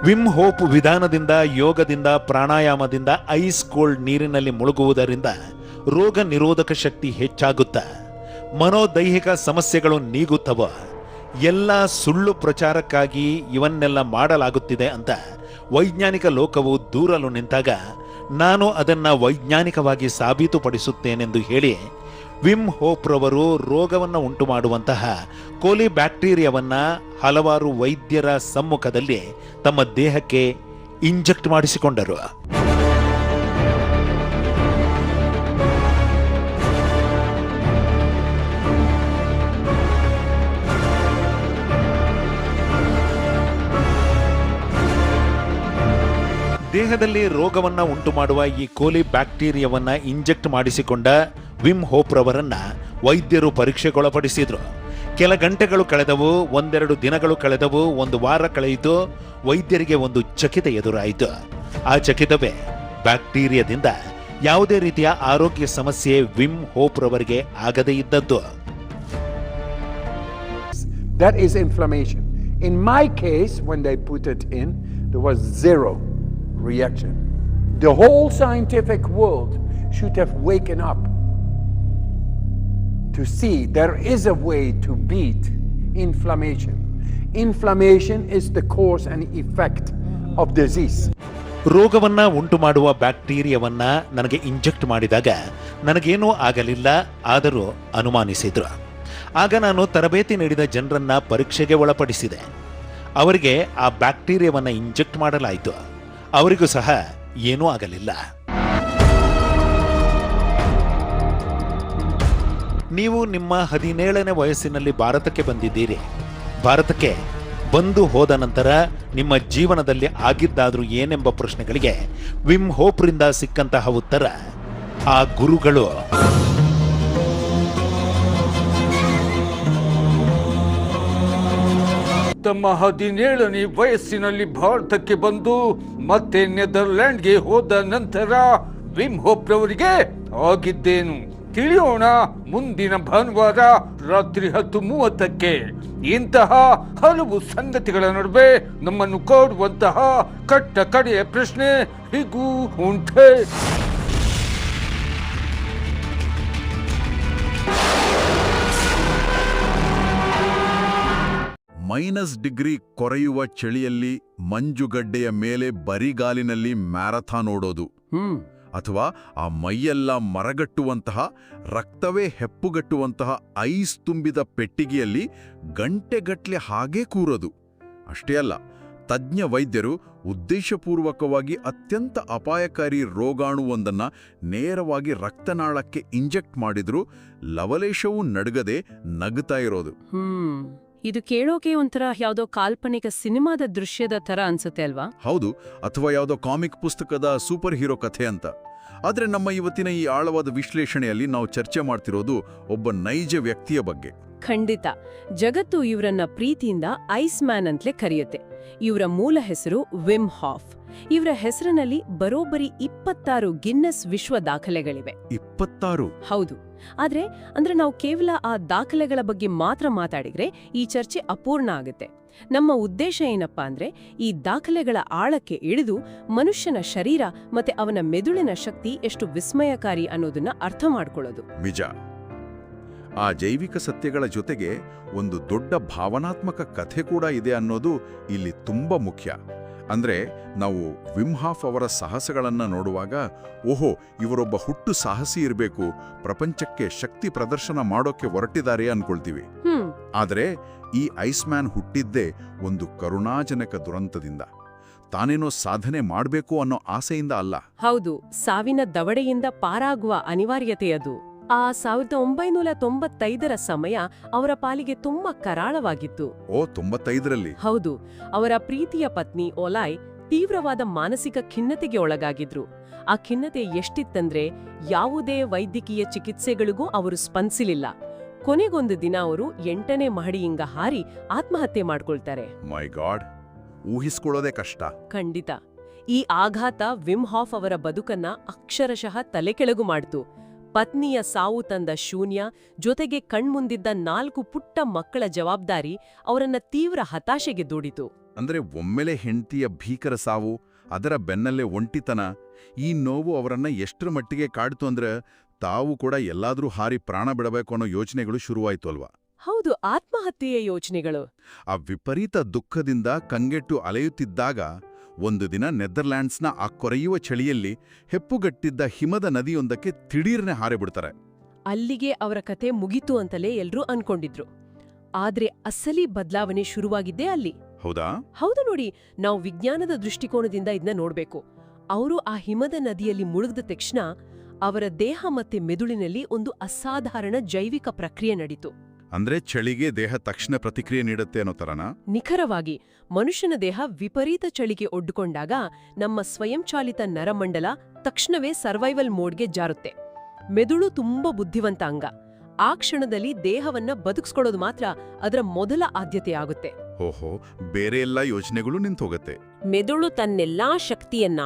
Vim hope ವಿಧಾನದಿಂದ, ಯೋಗದಿಂದ, ಪ್ರಾಣಾಯಾಮದಿಂದ ice cold ನೀರಿನಲ್ಲಿ ಮುಳುಗುವುದರಿಂದ ರೋಗ ನಿರೋಧಕ ಶಕ್ತಿ ಹೆಚ್ಚಾಗುತ್ತ, ಮನೋದೈಹಿಕ ಸಮಸ್ಯೆಗಳು ನೀಗುತ್ತವ. ಎಲ್ಲ ಸುಳ್ಳು ಪ್ರಚಾರಕ್ಕಾಗಿ ಇವನ್ನೆಲ್ಲ ಮಾಡಲಾಗುತ್ತಿದೆ ಅಂತ ವೈಜ್ಞಾನಿಕ ಲೋಕವು ದೂರಲು ನಿಂತಾಗ ನಾನು ಅದನ್ನ ವೈಜ್ಞಾನಿಕವಾಗಿ ಸಾಬೀತುಪಡಿಸುತ್ತೇನೆಂದು ಹೇಳಿ ವಿಮ್ ಹೋಪ್ರವರು ರೋಗವನ್ನು ಉಂಟು ಮಾಡುವಂತಹ ಕೋಲಿ ಬ್ಯಾಕ್ಟೀರಿಯಾವನ್ನ ಹಲವಾರು ವೈದ್ಯರ ಸಮ್ಮುಖದಲ್ಲಿ ತಮ್ಮ ದೇಹಕ್ಕೆ ಇಂಜೆಕ್ಟ್ ಮಾಡಿಸಿಕೊಂಡರು. ದೇಹದಲ್ಲಿ ರೋಗವನ್ನ ಉಂಟು ಮಾಡುವ ಈ ಕೋಲಿ ಬ್ಯಾಕ್ಟೀರಿಯಾವನ್ನ ಇಂಜೆಕ್ಟ್ ಮಾಡಿಸಿಕೊಂಡ ವಿಮ್ ಹೋಪ್ರವರನ್ನ ವೈದ್ಯರು ಪರೀಕ್ಷೆಗೊಳಪಡಿಸಿದ್ರು. ಕೆಲ ಗಂಟೆಗಳು ಕಳೆದವು, 1-2 ದಿನಗಳು ಕಳೆದವು, 1 ವಾರ ಕಳೆಯಿತು. ವೈದ್ಯರಿಗೆ ಒಂದು ಚಕಿತ ಎದುರಾಯಿತು. ಆ ಚಕಿತವೇ ಬ್ಯಾಕ್ಟೀರಿಯಾದಿಂದ ಯಾವುದೇ ರೀತಿಯ ಆರೋಗ್ಯ ಸಮಸ್ಯೆ ವಿಮ್ ಹೋಪ್ರವರಿಗೆ ಆಗದೇ ಇದ್ದದ್ದು. That is inflammation. In my case, when they put it in, there was zero reaction. The whole scientific world should have waken up to see there is a way to beat inflammation. Inflammation is the cause and effect of disease. ರೋಗವನ್ನ ಉಂಟು ಮಾಡುವ ಬ್ಯಾಕ್ಟೀರಿಯಾವನ್ನ ನನಗೆ inject ಮಾಡಿದಾಗ ನನಗೇನೂ ಆಗಲಿಲ್ಲ, ಆದರೂ ಅನುಮಾನಿಸಿದ್ರು. ಆಗ ನಾನು ತರಬೇತಿ ನೀಡಿದ ಜನರನ್ನ ಪರೀಕ್ಷೆಗೆ ಒಳಪಡಿಸಿದೆ. ಅವರಿಗೆ ಆ ಬ್ಯಾಕ್ಟೀರಿಯಾವನ್ನ ಇಂಜೆಕ್ಟ್ ಮಾಡಲಾಯಿತು. ಅವರಿಗೂ ಸಹ ಏನೂ ಆಗಲಿಲ್ಲ. ನೀವು ನಿಮ್ಮ 17ನೇ ವಯಸ್ಸಿನಲ್ಲಿ ಭಾರತಕ್ಕೆ ಬಂದಿದ್ದೀರಿ. ಭಾರತಕ್ಕೆ ಬಂದು ಹೋದ ನಂತರ ನಿಮ್ಮ ಜೀವನದಲ್ಲಿ ಆಗಿದ್ದಾದ್ರೂ ಏನೆಂಬ ಪ್ರಶ್ನೆಗಳಿಗೆ ವಿಮ್ ಹೋಪ್ರಿಂದ ಸಿಕ್ಕಂತಹ ಉತ್ತರ, ಆ ಗುರುಗಳು ತಮ್ಮ 17ನೇ ವಯಸ್ಸಿನಲ್ಲಿ ಭಾರತಕ್ಕೆ ಬಂದು ಮತ್ತೆ ನೆದರ್ಲ್ಯಾಂಡ್ಗೆ ಹೋದ ನಂತರ ವಿಮ್ ಹೋಪ್ರವರಿಗೆ ಆಗಿದ್ದೇನು ತಿಳಿಯೋಣ ಮುಂದಿನ ಭಾನುವಾರ ರಾತ್ರಿ 10:30ಕ್ಕೆ. ಇಂತಹ ಹಲವು ಸಂಗತಿಗಳ ನಡುವೆ ನಮ್ಮನ್ನು ಕಾಡುವಂತಹ ಕಟ್ಟ ಕಡೆಯ ಪ್ರಶ್ನೆ ಹೀಗೂ ಉಂಟೆ. -ಡಿಗ್ರಿ ಕೊರೆಯುವ ಚಳಿಯಲ್ಲಿ ಮಂಜುಗಡ್ಡೆಯ ಮೇಲೆ ಬರಿಗಾಲಿನಲ್ಲಿ ಮ್ಯಾರಥಾನ್ ಓಡೋದು, ಅಥವಾ ಆ ಮೈಯೆಲ್ಲ ಮರಗಟ್ಟುವಂತಹ, ರಕ್ತವೇ ಹೆಪ್ಪುಗಟ್ಟುವಂತಹ ಐಸ್ ತುಂಬಿದ ಪೆಟ್ಟಿಗೆಯಲ್ಲಿ ಗಂಟೆಗಟ್ಲೆ ಹಾಗೇ ಕೂರೋದು. ಅಷ್ಟೇ ಅಲ್ಲ, ತಜ್ಞ ವೈದ್ಯರು ಉದ್ದೇಶಪೂರ್ವಕವಾಗಿ ಅತ್ಯಂತ ಅಪಾಯಕಾರಿ ರೋಗಾಣುವೊಂದನ್ನ ನೇರವಾಗಿ ರಕ್ತನಾಳಕ್ಕೆ ಇಂಜೆಕ್ಟ್ ಮಾಡಿದ್ರು ಲವಲೇಶವೂ ನಡುಗದೆ ನಗುತ್ತಾ ಇರೋದು. ಇದು ಕೇಳೋಕೆ ಒಂಥರ ಯಾವುದೋ ಕಾಲ್ಪನಿಕ ಸಿನಿಮಾದ ದೃಶ್ಯದ ತರ ಅನ್ಸುತ್ತೆ ಅಲ್ವಾ? ಹೌದು, ಅಥವಾ ಯಾವುದೋ ಕಾಮಿಕ್ ಪುಸ್ತಕದ ಸೂಪರ್ ಹೀರೋ ಕಥೆ ಅಂತ. ಆದರೆ ನಮ್ಮ ಇವತ್ತಿನ ಈ ಆಳವಾದ ವಿಶ್ಲೇಷಣೆಯಲ್ಲಿ ನಾವು ಚರ್ಚೆ ಮಾಡ್ತಿರೋದು ಒಬ್ಬ ನೈಜ ವ್ಯಕ್ತಿಯ ಬಗ್ಗೆ. ಖಂಡಿತ. ಜಗತ್ತು ಇವರನ್ನ ಪ್ರೀತಿಯಿಂದ ಐಸ್ ಮ್ಯಾನ್ ಅಂತಲೇ ಕರೆಯುತ್ತೆ. ಇವರ ಮೂಲ ಹೆಸರು ವಿಮ್ ಹಾಫ್. ಇವರ ಹೆಸರಿನಲ್ಲಿ ಬರೋಬ್ಬರಿ 26 ಗಿನ್ನೆಸ್ ವಿಶ್ವ ದಾಖಲೆಗಳಿವೆ. 26? ಹೌದು. ಅಂದ್ರೆ ನಾವು ಕೇವಲ ಆ ದಾಖಲೆಗಳ ಬಗ್ಗೆ ಮಾತ್ರ ಮಾತಾಡಿದ್ರೆ ಈ ಚರ್ಚೆ ಅಪೂರ್ಣ ಆಗುತ್ತೆ. ನಮ್ಮ ಉದ್ದೇಶ ಏನಪ್ಪಾ ಅಂದ್ರೆ ಈ ದಾಖಲೆಗಳ ಆಳಕ್ಕೆ ಇಳಿದು ಮನುಷ್ಯನ ಶರೀರ ಮತ್ತೆ ಅವನ ಮೆದುಳಿನ ಶಕ್ತಿ ಎಷ್ಟು ವಿಸ್ಮಯಕಾರಿ ಅನ್ನೋದನ್ನ ಅರ್ಥ ಮಾಡ್ಕೊಳ್ಳೋದು. ನಿಜ. ಆ ಜೈವಿಕ ಸತ್ಯಗಳ ಜೊತೆಗೆ ಒಂದು ದೊಡ್ಡ ಭಾವನಾತ್ಮಕ ಕಥೆ ಕೂಡ ಇದೆ ಅನ್ನೋದು ಇಲ್ಲಿ ತುಂಬಾ ಮುಖ್ಯ. ಅಂದ್ರೆ ನಾವು ವಿಮ್ ಹಾಫ್ ಅವರ ಸಾಹಸಗಳನ್ನ ನೋಡುವಾಗ ಓಹೋ, ಇವರೊಬ್ಬ ಹುಟ್ಟು ಸಾಹಸಿ ಇರಬೇಕು, ಪ್ರಪಂಚಕ್ಕೆ ಶಕ್ತಿ ಪ್ರದರ್ಶನ ಮಾಡೋಕೆ ಹೊರಟಿದ್ದಾರೆ ಅನ್ಕೊಳ್ತೀವಿ. ಆದರೆ ಈ ಐಸ್ ಮ್ಯಾನ್ ಹುಟ್ಟಿದ್ದೇ ಒಂದು ಕರುಣಾಜನಕ ದುರಂತದಿಂದ. ತಾನೇನೋ ಸಾಧನೆ ಮಾಡಬೇಕು ಅನ್ನೋ ಆಸೆಯಿಂದ ಅಲ್ಲ. ಹೌದು, ಸಾವಿನ ದವಡೆಯಿಂದ ಪಾರಾಗುವ ಅನಿವಾರ್ಯತೆಯದು. ಆ 1995ರ ಸಮಯ ಅವರ ಪಾಲಿಗೆ ತುಂಬಾ ಕರಾಳವಾಗಿತ್ತು. ಓ, 95ರಲ್ಲಿ? ಹೌದು. ಅವರ ಪ್ರೀತಿಯ ಪತ್ನಿ ಓಲಾಯ್ ತೀವ್ರವಾದ ಮಾನಸಿಕ ಖಿನ್ನತೆಗೆ ಒಳಗಾಗಿದ್ರು. ಆ ಖಿನ್ನತೆ ಎಷ್ಟಿತ್ತಂದ್ರೆ ಯಾವುದೇ ವೈದ್ಯಕೀಯ ಚಿಕಿತ್ಸೆಗಳಿಗೂ ಅವರು ಸ್ಪಂದಿಸಲಿಲ್ಲ. ಕೊನೆಗೊಂದು ದಿನ ಅವರು 8ನೇ ಮಹಡಿಯಿಂದ ಹಾರಿ ಆತ್ಮಹತ್ಯೆ ಮಾಡ್ಕೊಳ್ತಾರೆ. ಮೈ ಗಾಡ್, ಊಹಿಸ್ಕೊಳ್ಳೋದೇ ಕಷ್ಟ. ಖಂಡಿತ. ಈ ಆಘಾತ ವಿಮ್ ಹಾಫ್ ಅವರ ಬದುಕನ್ನ ಅಕ್ಷರಶಃ ತಲೆಕೆಳಗು ಮಾಡ್ತು. ಪತ್ನಿಯ ಸಾವು ತಂದ ಶೂನ್ಯ, ಜೊತೆಗೆ ಕಣ್ಮುಂದಿದ್ದ 4 ಪುಟ್ಟ ಮಕ್ಕಳ ಜವಾಬ್ದಾರಿ ಅವರನ್ನ ತೀವ್ರ ಹತಾಶೆಗೆ ದೂಡಿತು. ಅಂದ್ರೆ ಒಮ್ಮೆಲೆ ಹೆಂಡತಿಯ ಭೀಕರ ಸಾವು, ಅದರ ಬೆನ್ನಲ್ಲೇ ಒಂಟಿತನ, ಈ ನೋವು ಅವರನ್ನ ಎಷ್ಟರ ಮಟ್ಟಿಗೆ ಕಾಡ್ತು ಅಂದ್ರೆ ತಾವು ಕೂಡ ಎಲ್ಲಾದ್ರೂ ಹಾರಿ ಪ್ರಾಣ ಬಿಡಬೇಕು ಅನ್ನೋ ಯೋಚನೆಗಳು ಶುರುವಾಯ್ತು ಅಲ್ವಾ? ಹೌದು, ಆತ್ಮಹತ್ಯೆಯ ಯೋಚನೆಗಳು. ಆ ವಿಪರೀತ ದುಃಖದಿಂದ ಕಂಗೆಟ್ಟು ಅಲೆಯುತ್ತಿದ್ದಾಗ ಒಂದು ದಿನ ನೆದರ್ಲ್ಯಾಂಡ್ಸ್ನ ಆ ಕೊರೆಯುವ ಚಳಿಯಲ್ಲಿ ಹೆಪ್ಪುಗಟ್ಟಿದ್ದ ಹಿಮದ ನದಿಯೊಂದಕ್ಕೆ ತಿಡೀರ್ನೆ ಹಾರಿಬಿಡ್ತಾರೆ. ಅಲ್ಲಿಗೆ ಅವರ ಕತೆ ಮುಗಿತು ಅಂತಲೇ ಎಲ್ರೂ ಅನ್ಕೊಂಡಿದ್ರು. ಆದ್ರೆ ಅಸಲಿ ಬದಲಾವಣೆ ಶುರುವಾಗಿದ್ದೇ ಅಲ್ಲಿ. ಹೌದಾ? ಹೌದು ನೋಡಿ, ನಾವು ವಿಜ್ಞಾನದ ದೃಷ್ಟಿಕೋನದಿಂದ ಇದನ್ನ ನೋಡ್ಬೇಕು. ಅವರು ಆ ಹಿಮದ ನದಿಯಲ್ಲಿ ಮುಳುಗಿದ ತಕ್ಷಣ ಅವರ ದೇಹ ಮತ್ತೆ ಮೆದುಳಿನಲ್ಲಿ ಒಂದು ಅಸಾಧಾರಣ ಜೈವಿಕ ಪ್ರಕ್ರಿಯೆ ನಡೀತು. ಅಂದ್ರೆ ಚಳಿಗೆ ದೇಹ ತಕ್ಷಣ ಪ್ರತಿಕ್ರಿಯೆ ನೀಡುತ್ತೆ ಅನ್ನೋ ತರನಾ? ನಿಖರವಾಗಿ. ಮನುಷ್ಯನ ದೇಹ ವಿಪರೀತ ಚಳಿಗೆ ಒಡ್ಡುಕೊಂಡಾಗ ನಮ್ಮ ಸ್ವಯಂಚಾಲಿತ ನರಮಂಡಲ ತಕ್ಷಣವೇ ಸರ್ವೈವಲ್ ಮೋಡ್ಗೆ ಜಾರುತ್ತೆ. ಮೆದುಳು ತುಂಬಾ ಬುದ್ಧಿವಂತ ಅಂಗ. ಆ ಕ್ಷಣದಲ್ಲಿ ದೇಹವನ್ನ ಬದುಕಿಸ್ಕೊಳ್ಳೋದು ಮಾತ್ರ ಅದರ ಮೊದಲ ಆದ್ಯತೆಯಾಗುತ್ತೆ. ಓಹೋ, ಬೇರೆ ಎಲ್ಲಾ ಯೋಚನೆಗಳು ನಿಂತೋಗತ್ತೆ. ಮೆದುಳು ತನ್ನೆಲ್ಲಾ ಶಕ್ತಿಯನ್ನ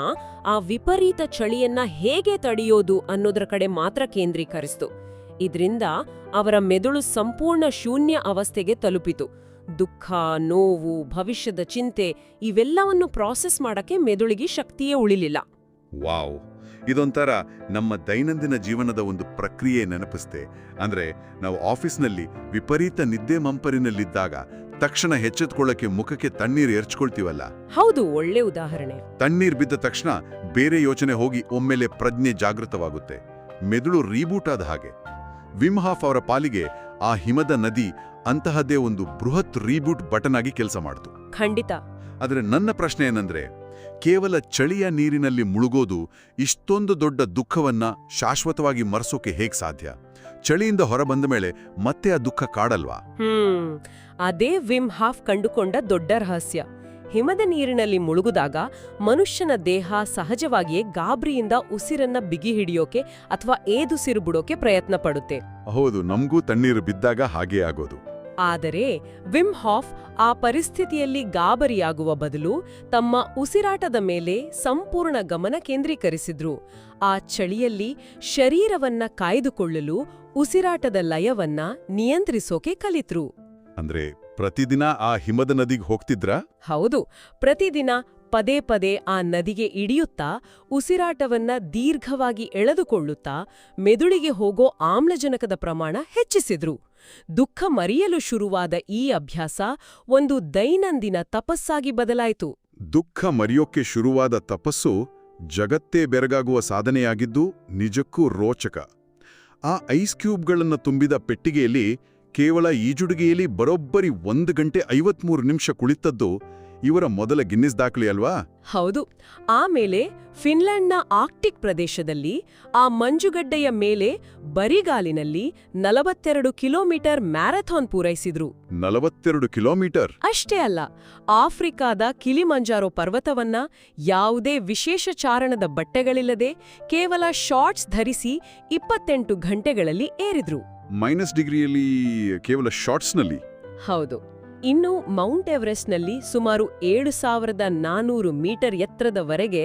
ಆ ವಿಪರೀತ ಚಳಿಯನ್ನ ಹೇಗೆ ತಡೆಯೋದು ಅನ್ನೋದರ ಕಡೆ ಮಾತ್ರ ಕೇಂದ್ರೀಕರಿಸ್ತು. ಇದ್ರಿಂದ ಅವರ ಮೆದುಳು ಸಂಪೂರ್ಣ ಶೂನ್ಯ ಅವಸ್ಥೆಗೆ ತಲುಪಿತು. ದುಃಖ, ನೋವು, ಭವಿಷ್ಯದ ಚಿಂತೆ ಇವೆಲ್ಲವನ್ನು ಪ್ರಾಸೆಸ್ ಮಾಡಕ್ಕೆ ಮೆದುಳಿಗೆ ಶಕ್ತಿಯೇ ಉಳಿಲಿಲ್ಲ. ವಾವ್, ಇದೊಂಥರ ನಮ್ಮ ದೈನಂದಿನ ಜೀವನದ ಒಂದು ಪ್ರಕ್ರಿಯೆ ನೆನಪಿಸ್ತೆ. ಅಂದ್ರೆ ನಾವು ಆಫೀಸ್ನಲ್ಲಿ ವಿಪರೀತ ನಿದ್ದೆ ಮಂಪರಿನಲ್ಲಿದ್ದಾಗ ತಕ್ಷಣ ಎಚ್ಚೆತ್ಕೊಳ್ಳಕ್ಕೆ ಮುಖಕ್ಕೆ ತಣ್ಣೀರು ಎರಚ್ಕೊಳ್ತೀವಲ್ಲ? ಹೌದು, ಒಳ್ಳೆ ಉದಾಹರಣೆ. ತಣ್ಣೀರ್ ಬಿದ್ದ ತಕ್ಷಣ ಬೇರೆ ಯೋಚನೆ ಹೋಗಿ ಒಮ್ಮೆಲೆ ಪ್ರಜ್ಞೆ ಜಾಗೃತವಾಗುತ್ತೆ. ಮೆದುಳು ರೀಬೂಟ್ ಆದ ಹಾಗೆ. ವಿಮ್ ಹಾಫ್ ಅವರ ಪಾಲಿಗೆ ಆ ಹಿಮದ ನದಿ ಅಂತಹದ್ದೇ ಒಂದು ಬೃಹತ್ ರೀಬೂಟ್ ಬಟನ್ ಆಗಿ ಕೆಲಸ ಮಾಡಿತು. ಖಂಡಿತ. ಆದರೆ ನನ್ನ ಪ್ರಶ್ನೆ ಏನಂದ್ರೆ, ಕೇವಲ ಚಳಿಯ ನೀರಿನಲ್ಲಿ ಮುಳುಗೋದು ಇಷ್ಟೊಂದು ದೊಡ್ಡ ದುಃಖವನ್ನ ಶಾಶ್ವತವಾಗಿ ಮರೆಸೋಕೆ ಹೇಗ್ ಸಾಧ್ಯ? ಚಳಿಯಿಂದ ಹೊರಬಂದ ಮೇಲೆ ಮತ್ತೆ ಆ ದುಃಖ ಕಾಡಲ್ವಾ? ಅದೇ ವಿಮ್ ಹಾಫ್ ಕಂಡುಕೊಂಡ ದೊಡ್ಡ ರಹಸ್ಯ. ಹಿಮದ ನೀರಿನಲ್ಲಿ ಮುಳುಗುದಾಗ ಮನುಷ್ಯನ ದೇಹ ಸಹಜವಾಗಿಯೇ ಗಾಬರಿಯಿಂದ ಉಸಿರನ್ನ ಬಿಗಿ ಹಿಡಿಯೋಕೆ ಅಥವಾ ಏದುಸಿರು ಬಿಡೋಕೆ ಪ್ರಯತ್ನ ಪಡುತ್ತೆ. ಹೌದು, ನಮಗೂ ತಣ್ಣೀರು ಬಿದ್ದಾಗ ಹಾಗೇ ಆಗೋದು. ಆದರೆ ವಿಮ್ ಹಾಫ್ ಆ ಪರಿಸ್ಥಿತಿಯಲ್ಲಿ ಗಾಬರಿಯಾಗುವ ಬದಲು ತಮ್ಮ ಉಸಿರಾಟದ ಮೇಲೆ ಸಂಪೂರ್ಣ ಗಮನ ಕೇಂದ್ರೀಕರಿಸಿದ್ರು. ಆ ಚಳಿಯಲ್ಲಿ ಶರೀರವನ್ನ ಕಾಯ್ದುಕೊಳ್ಳಲು ಉಸಿರಾಟದ ಲಯವನ್ನ ನಿಯಂತ್ರಿಸೋಕೆ ಕಲಿತ್ರು. ಅಂದ್ರೆ ಪ್ರತಿದಿನ ಆ ಹಿಮದ ನದಿಗೆ ಹೋಗ್ತಿದ್ರಾ? ಹೌದು, ಪ್ರತಿದಿನ ಪದೇ ಪದೇ ಆ ನದಿಗೆ ಇಳಿಯುತ್ತಾ ಉಸಿರಾಟವನ್ನ ದೀರ್ಘವಾಗಿ ಎಳೆದುಕೊಳ್ಳುತ್ತಾ ಮೆದುಳಿಗೆ ಹೋಗೋ ಆಮ್ಲಜನಕದ ಪ್ರಮಾಣ ಹೆಚ್ಚಿಸಿದ್ರು. ದುಃಖ ಮರೆಯಲು ಶುರುವಾದ ಈ ಅಭ್ಯಾಸ ಒಂದು ದೈನಂದಿನ ತಪಸ್ಸಾಗಿ ಬದಲಾಯಿತು. ದುಃಖ ಮರೆಯೋಕೆ ಶುರುವಾದ ತಪಸ್ಸು ಜಗತ್ತೇ ಬೆರಗಾಗುವ ಸಾಧನೆಯಾಗಿದ್ದು ನಿಜಕ್ಕೂ ರೋಚಕ. ಆ ಐಸ್ ಕ್ಯೂಬ್ಗಳನ್ನು ತುಂಬಿದ ಪೆಟ್ಟಿಗೆಯಲ್ಲಿ ಕೇವಲ ಈಜುಡುಗೆಯಲ್ಲಿ ಬರೋಬ್ಬರಿ 1 ಗಂಟೆ 53 ನಿಮಿಷ ಕುಳಿತದ್ದು ಇವರ ಮೊದಲ ಗಿನ್ನಿಸ್ ದಾಖಲೆ ಅಲ್ವಾ? ಹೌದು. ಆಮೇಲೆ ಫಿನ್ಲೆಂಡ್ನ ಆರ್ಕ್ಟಿಕ್ ಪ್ರದೇಶದಲ್ಲಿ ಆ ಮಂಜುಗಡ್ಡೆಯ ಮೇಲೆ ಬರಿಗಾಲಿನಲ್ಲಿ 42 ಕಿಲೋಮೀಟರ್ ಮ್ಯಾರಥಾನ್ ಪೂರೈಸಿದ್ರು. 42 ಕಿಲೋಮೀಟರ್? ಅಷ್ಟೇ ಅಲ್ಲ, ಆಫ್ರಿಕಾದ ಕಿಲಿಮಂಜಾರೋ ಪರ್ವತವನ್ನ ಯಾವುದೇ ವಿಶೇಷ ಚಾರಣದ ಬಟ್ಟೆಗಳಿಲ್ಲದೆ ಕೇವಲ ಶಾರ್ಟ್ಸ್ ಧರಿಸಿ 28 ಗಂಟೆಗಳಲ್ಲಿ ಏರಿದ್ರು. -ಡಿಗ್ರಿಯಲ್ಲಿ ಕೇವಲ ಶಾರ್ಟ್ಸ್ನಲ್ಲಿ? ಹೌದು. ಇನ್ನು ಮೌಂಟ್ ಎವರೆಸ್ಟ್ನಲ್ಲಿ ಸುಮಾರು 7400 ಮೀಟರ್ ಎತ್ತರದವರೆಗೆ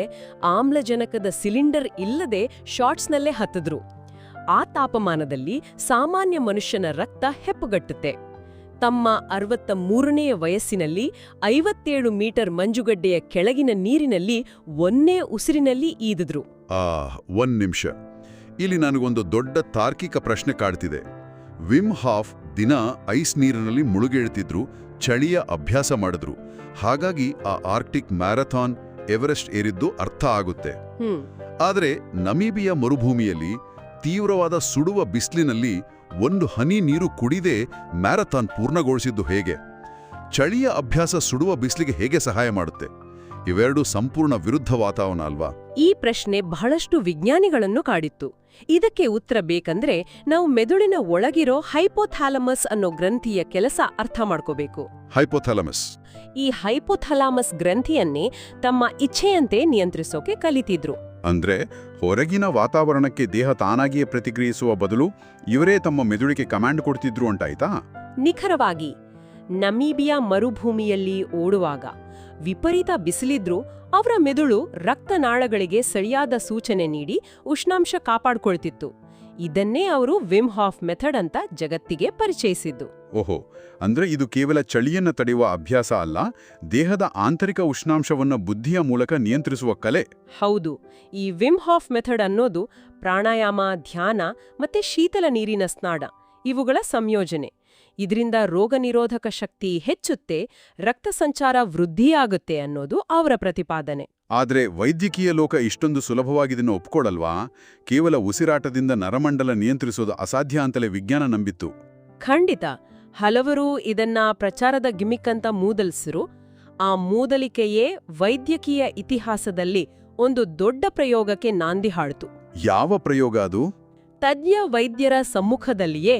ಆಮ್ಲಜನಕದ ಸಿಲಿಂಡರ್ ಇಲ್ಲದೆ ಶಾರ್ಟ್ಸ್ನಲ್ಲೇ ಹತ್ತಿದ್ರು. ಆ ತಾಪಮಾನದಲ್ಲಿ ಸಾಮಾನ್ಯ ಮನುಷ್ಯನ ರಕ್ತ ಹೆಪ್ಪುಗಟ್ಟುತ್ತೆ. ತಮ್ಮ 63ನೇ ವಯಸ್ಸಿನಲ್ಲಿ 57 ಮೀಟರ್ ಮಂಜುಗಡ್ಡೆಯ ಕೆಳಗಿನ ನೀರಿನಲ್ಲಿ ಒಂದೇ ಉಸಿರಿನಲ್ಲಿ ಈದಿದ್ರು. ಒಂದ್ ನಿಮಿಷ, ಇಲ್ಲಿ ನನಗೊಂದು ದೊಡ್ಡ ತಾರ್ಕಿಕ ಪ್ರಶ್ನೆ ಕಾಡ್ತಿದೆ. ವಿಮ್ ಹಾಫ್ ದಿನ ಐಸ್ ನೀರಿನಲ್ಲಿ ಮುಳುಗೇಳ್ತಿದ್ರು, ಚಳಿಯ ಅಭ್ಯಾಸ ಮಾಡಿದ್ರು. ಹಾಗಾಗಿ ಆ ಆರ್ಕ್ಟಿಕ್ ಮ್ಯಾರಥಾನ್, ಎವರೆಸ್ಟ್ ಏರಿದ್ದು ಅರ್ಥ ಆಗುತ್ತೆ. ಆದರೆ ನಮೀಬಿಯಾ ಮರುಭೂಮಿಯಲ್ಲಿ ತೀವ್ರವಾದ ಸುಡುವ ಬಿಸಿಲಿನಲ್ಲಿ ಒಂದು ಹನಿ ನೀರು ಕುಡಿದೇ ಮ್ಯಾರಥಾನ್ ಪೂರ್ಣಗೊಳಿಸಿದ್ದು ಹೇಗೆ? ಚಳಿಯ ಅಭ್ಯಾಸ ಸುಡುವ ಬಿಸಿಲಿಗೆ ಹೇಗೆ ಸಹಾಯ ಮಾಡುತ್ತೆ? ಇವೆರಡೂ ಸಂಪೂರ್ಣ ವಿರುದ್ಧ ವಾತಾವರಣ ಅಲ್ವಾ? ಈ ಪ್ರಶ್ನೆ ಬಹಳಷ್ಟು ವಿಜ್ಞಾನಿಗಳನ್ನು ಕಾಡಿತ್ತು. ಇದಕ್ಕೆ ಉತ್ತರ ಬೇಕಂದ್ರೆ ನಾವು ಮೆದುಳಿನ ಒಳಗಿರೋ ಹೈಪೋಥಾಲಮಸ್ ಅನ್ನೋ ಗ್ರಂಥಿಯ ಕೆಲಸ ಅರ್ಥ ಮಾಡ್ಕೋಬೇಕು. ಹೈಪೋಥಾಲಮಸ್? ಈ ಹೈಪೋಥಾಲಮಸ್ ಗ್ರಂಥಿಯನ್ನೇ ತಮ್ಮ ಇಚ್ಛೆಯಂತೆ ನಿಯಂತ್ರಿಸೋಕೆ ಕಲಿತಿದ್ರು. ಅಂದ್ರೆ ಹೊರಗಿನ ವಾತಾವರಣಕ್ಕೆ ದೇಹ ತಾನಾಗಿಯೇ ಪ್ರತಿಕ್ರಿಯಿಸುವ ಬದಲು ಇವರೇ ತಮ್ಮ ಮೆದುಳಿಗೆ ಕಮಾಂಡ್ ಕೊಡ್ತಿದ್ರು ಅಂತಾಯ್ತಾ? ನಿಖರವಾಗಿ. ನಮೀಬಿಯಾ ಮರುಭೂಮಿಯಲ್ಲಿ ಓಡುವಾಗ ವಿಪರೀತ ಬಿಸಿಲಿದ್ರೂ ಅವರ ಮೆದುಳು ರಕ್ತನಾಳಗಳಿಗೆ ಸರಿಯಾದ ಸೂಚನೆ ನೀಡಿ ಉಷ್ಣಾಂಶ ಕಾಪಾಡ್ಕೊಳ್ತಿತ್ತು. ಇದನ್ನೇ ಅವರು ವಿಮ್ ಹಾಫ್ ಮೆಥಡ್ ಅಂತ ಜಗತ್ತಿಗೆ ಪರಿಚಯಿಸಿದ್ದು. ಓಹೋ, ಅಂದ್ರೆ ಇದು ಕೇವಲ ಚಳಿಯನ್ನ ತಡೆಯುವ ಅಭ್ಯಾಸ ಅಲ್ಲ, ದೇಹದ ಆಂತರಿಕ ಉಷ್ಣಾಂಶವನ್ನ ಬುದ್ಧಿಯ ಮೂಲಕ ನಿಯಂತ್ರಿಸುವ ಕಲೆ. ಹೌದು. ಈ ವಿಮ್ ಹಾಫ್ ಮೆಥಡ್ ಅನ್ನೋದು ಪ್ರಾಣಾಯಾಮ, ಧ್ಯಾನ ಮತ್ತೆ ಶೀತಲ ನೀರಿನ ಸ್ನಾನ ಇವುಗಳ ಸಂಯೋಜನೆ. ಇದರಿಂದ ರೋಗ ನಿರೋಧಕ ಶಕ್ತಿ ಹೆಚ್ಚುತ್ತೆ, ರಕ್ತ ಸಂಚಾರ ವೃದ್ಧಿಯಾಗುತ್ತೆ ಅನ್ನೋದು ಅವರ ಪ್ರತಿಪಾದನೆ. ಆದ್ರೆ ವೈದ್ಯಕೀಯ ಲೋಕ ಇಷ್ಟೊಂದು ಸುಲಭವಾಗಿದನ್ನು ಒಪ್ಕೊಳ್ಳಲ್ವಾ? ಕೇವಲ ಉಸಿರಾಟದಿಂದ ನರಮಂಡಲ ನಿಯಂತ್ರಿಸೋದು ಅಸಾಧ್ಯ ಅಂತಲೇ ವಿಜ್ಞಾನ ನಂಬಿತ್ತು. ಖಂಡಿತ. ಹಲವರು ಇದನ್ನ ಪ್ರಚಾರದ ಗಿಮಿಕ್ ಅಂತ ಮೂದಲಿಸಿರು. ಆ ಮೂದಲಿಕೆಯೇ ವೈದ್ಯಕೀಯ ಇತಿಹಾಸದಲ್ಲಿ ಒಂದು ದೊಡ್ಡ ಪ್ರಯೋಗಕ್ಕೆ ನಾಂದಿ ಹಾಡ್ತು. ಯಾವ ಪ್ರಯೋಗ ಅದು? ತಜ್ಞ ವೈದ್ಯರ ಸಮ್ಮುಖದಲ್ಲಿಯೇ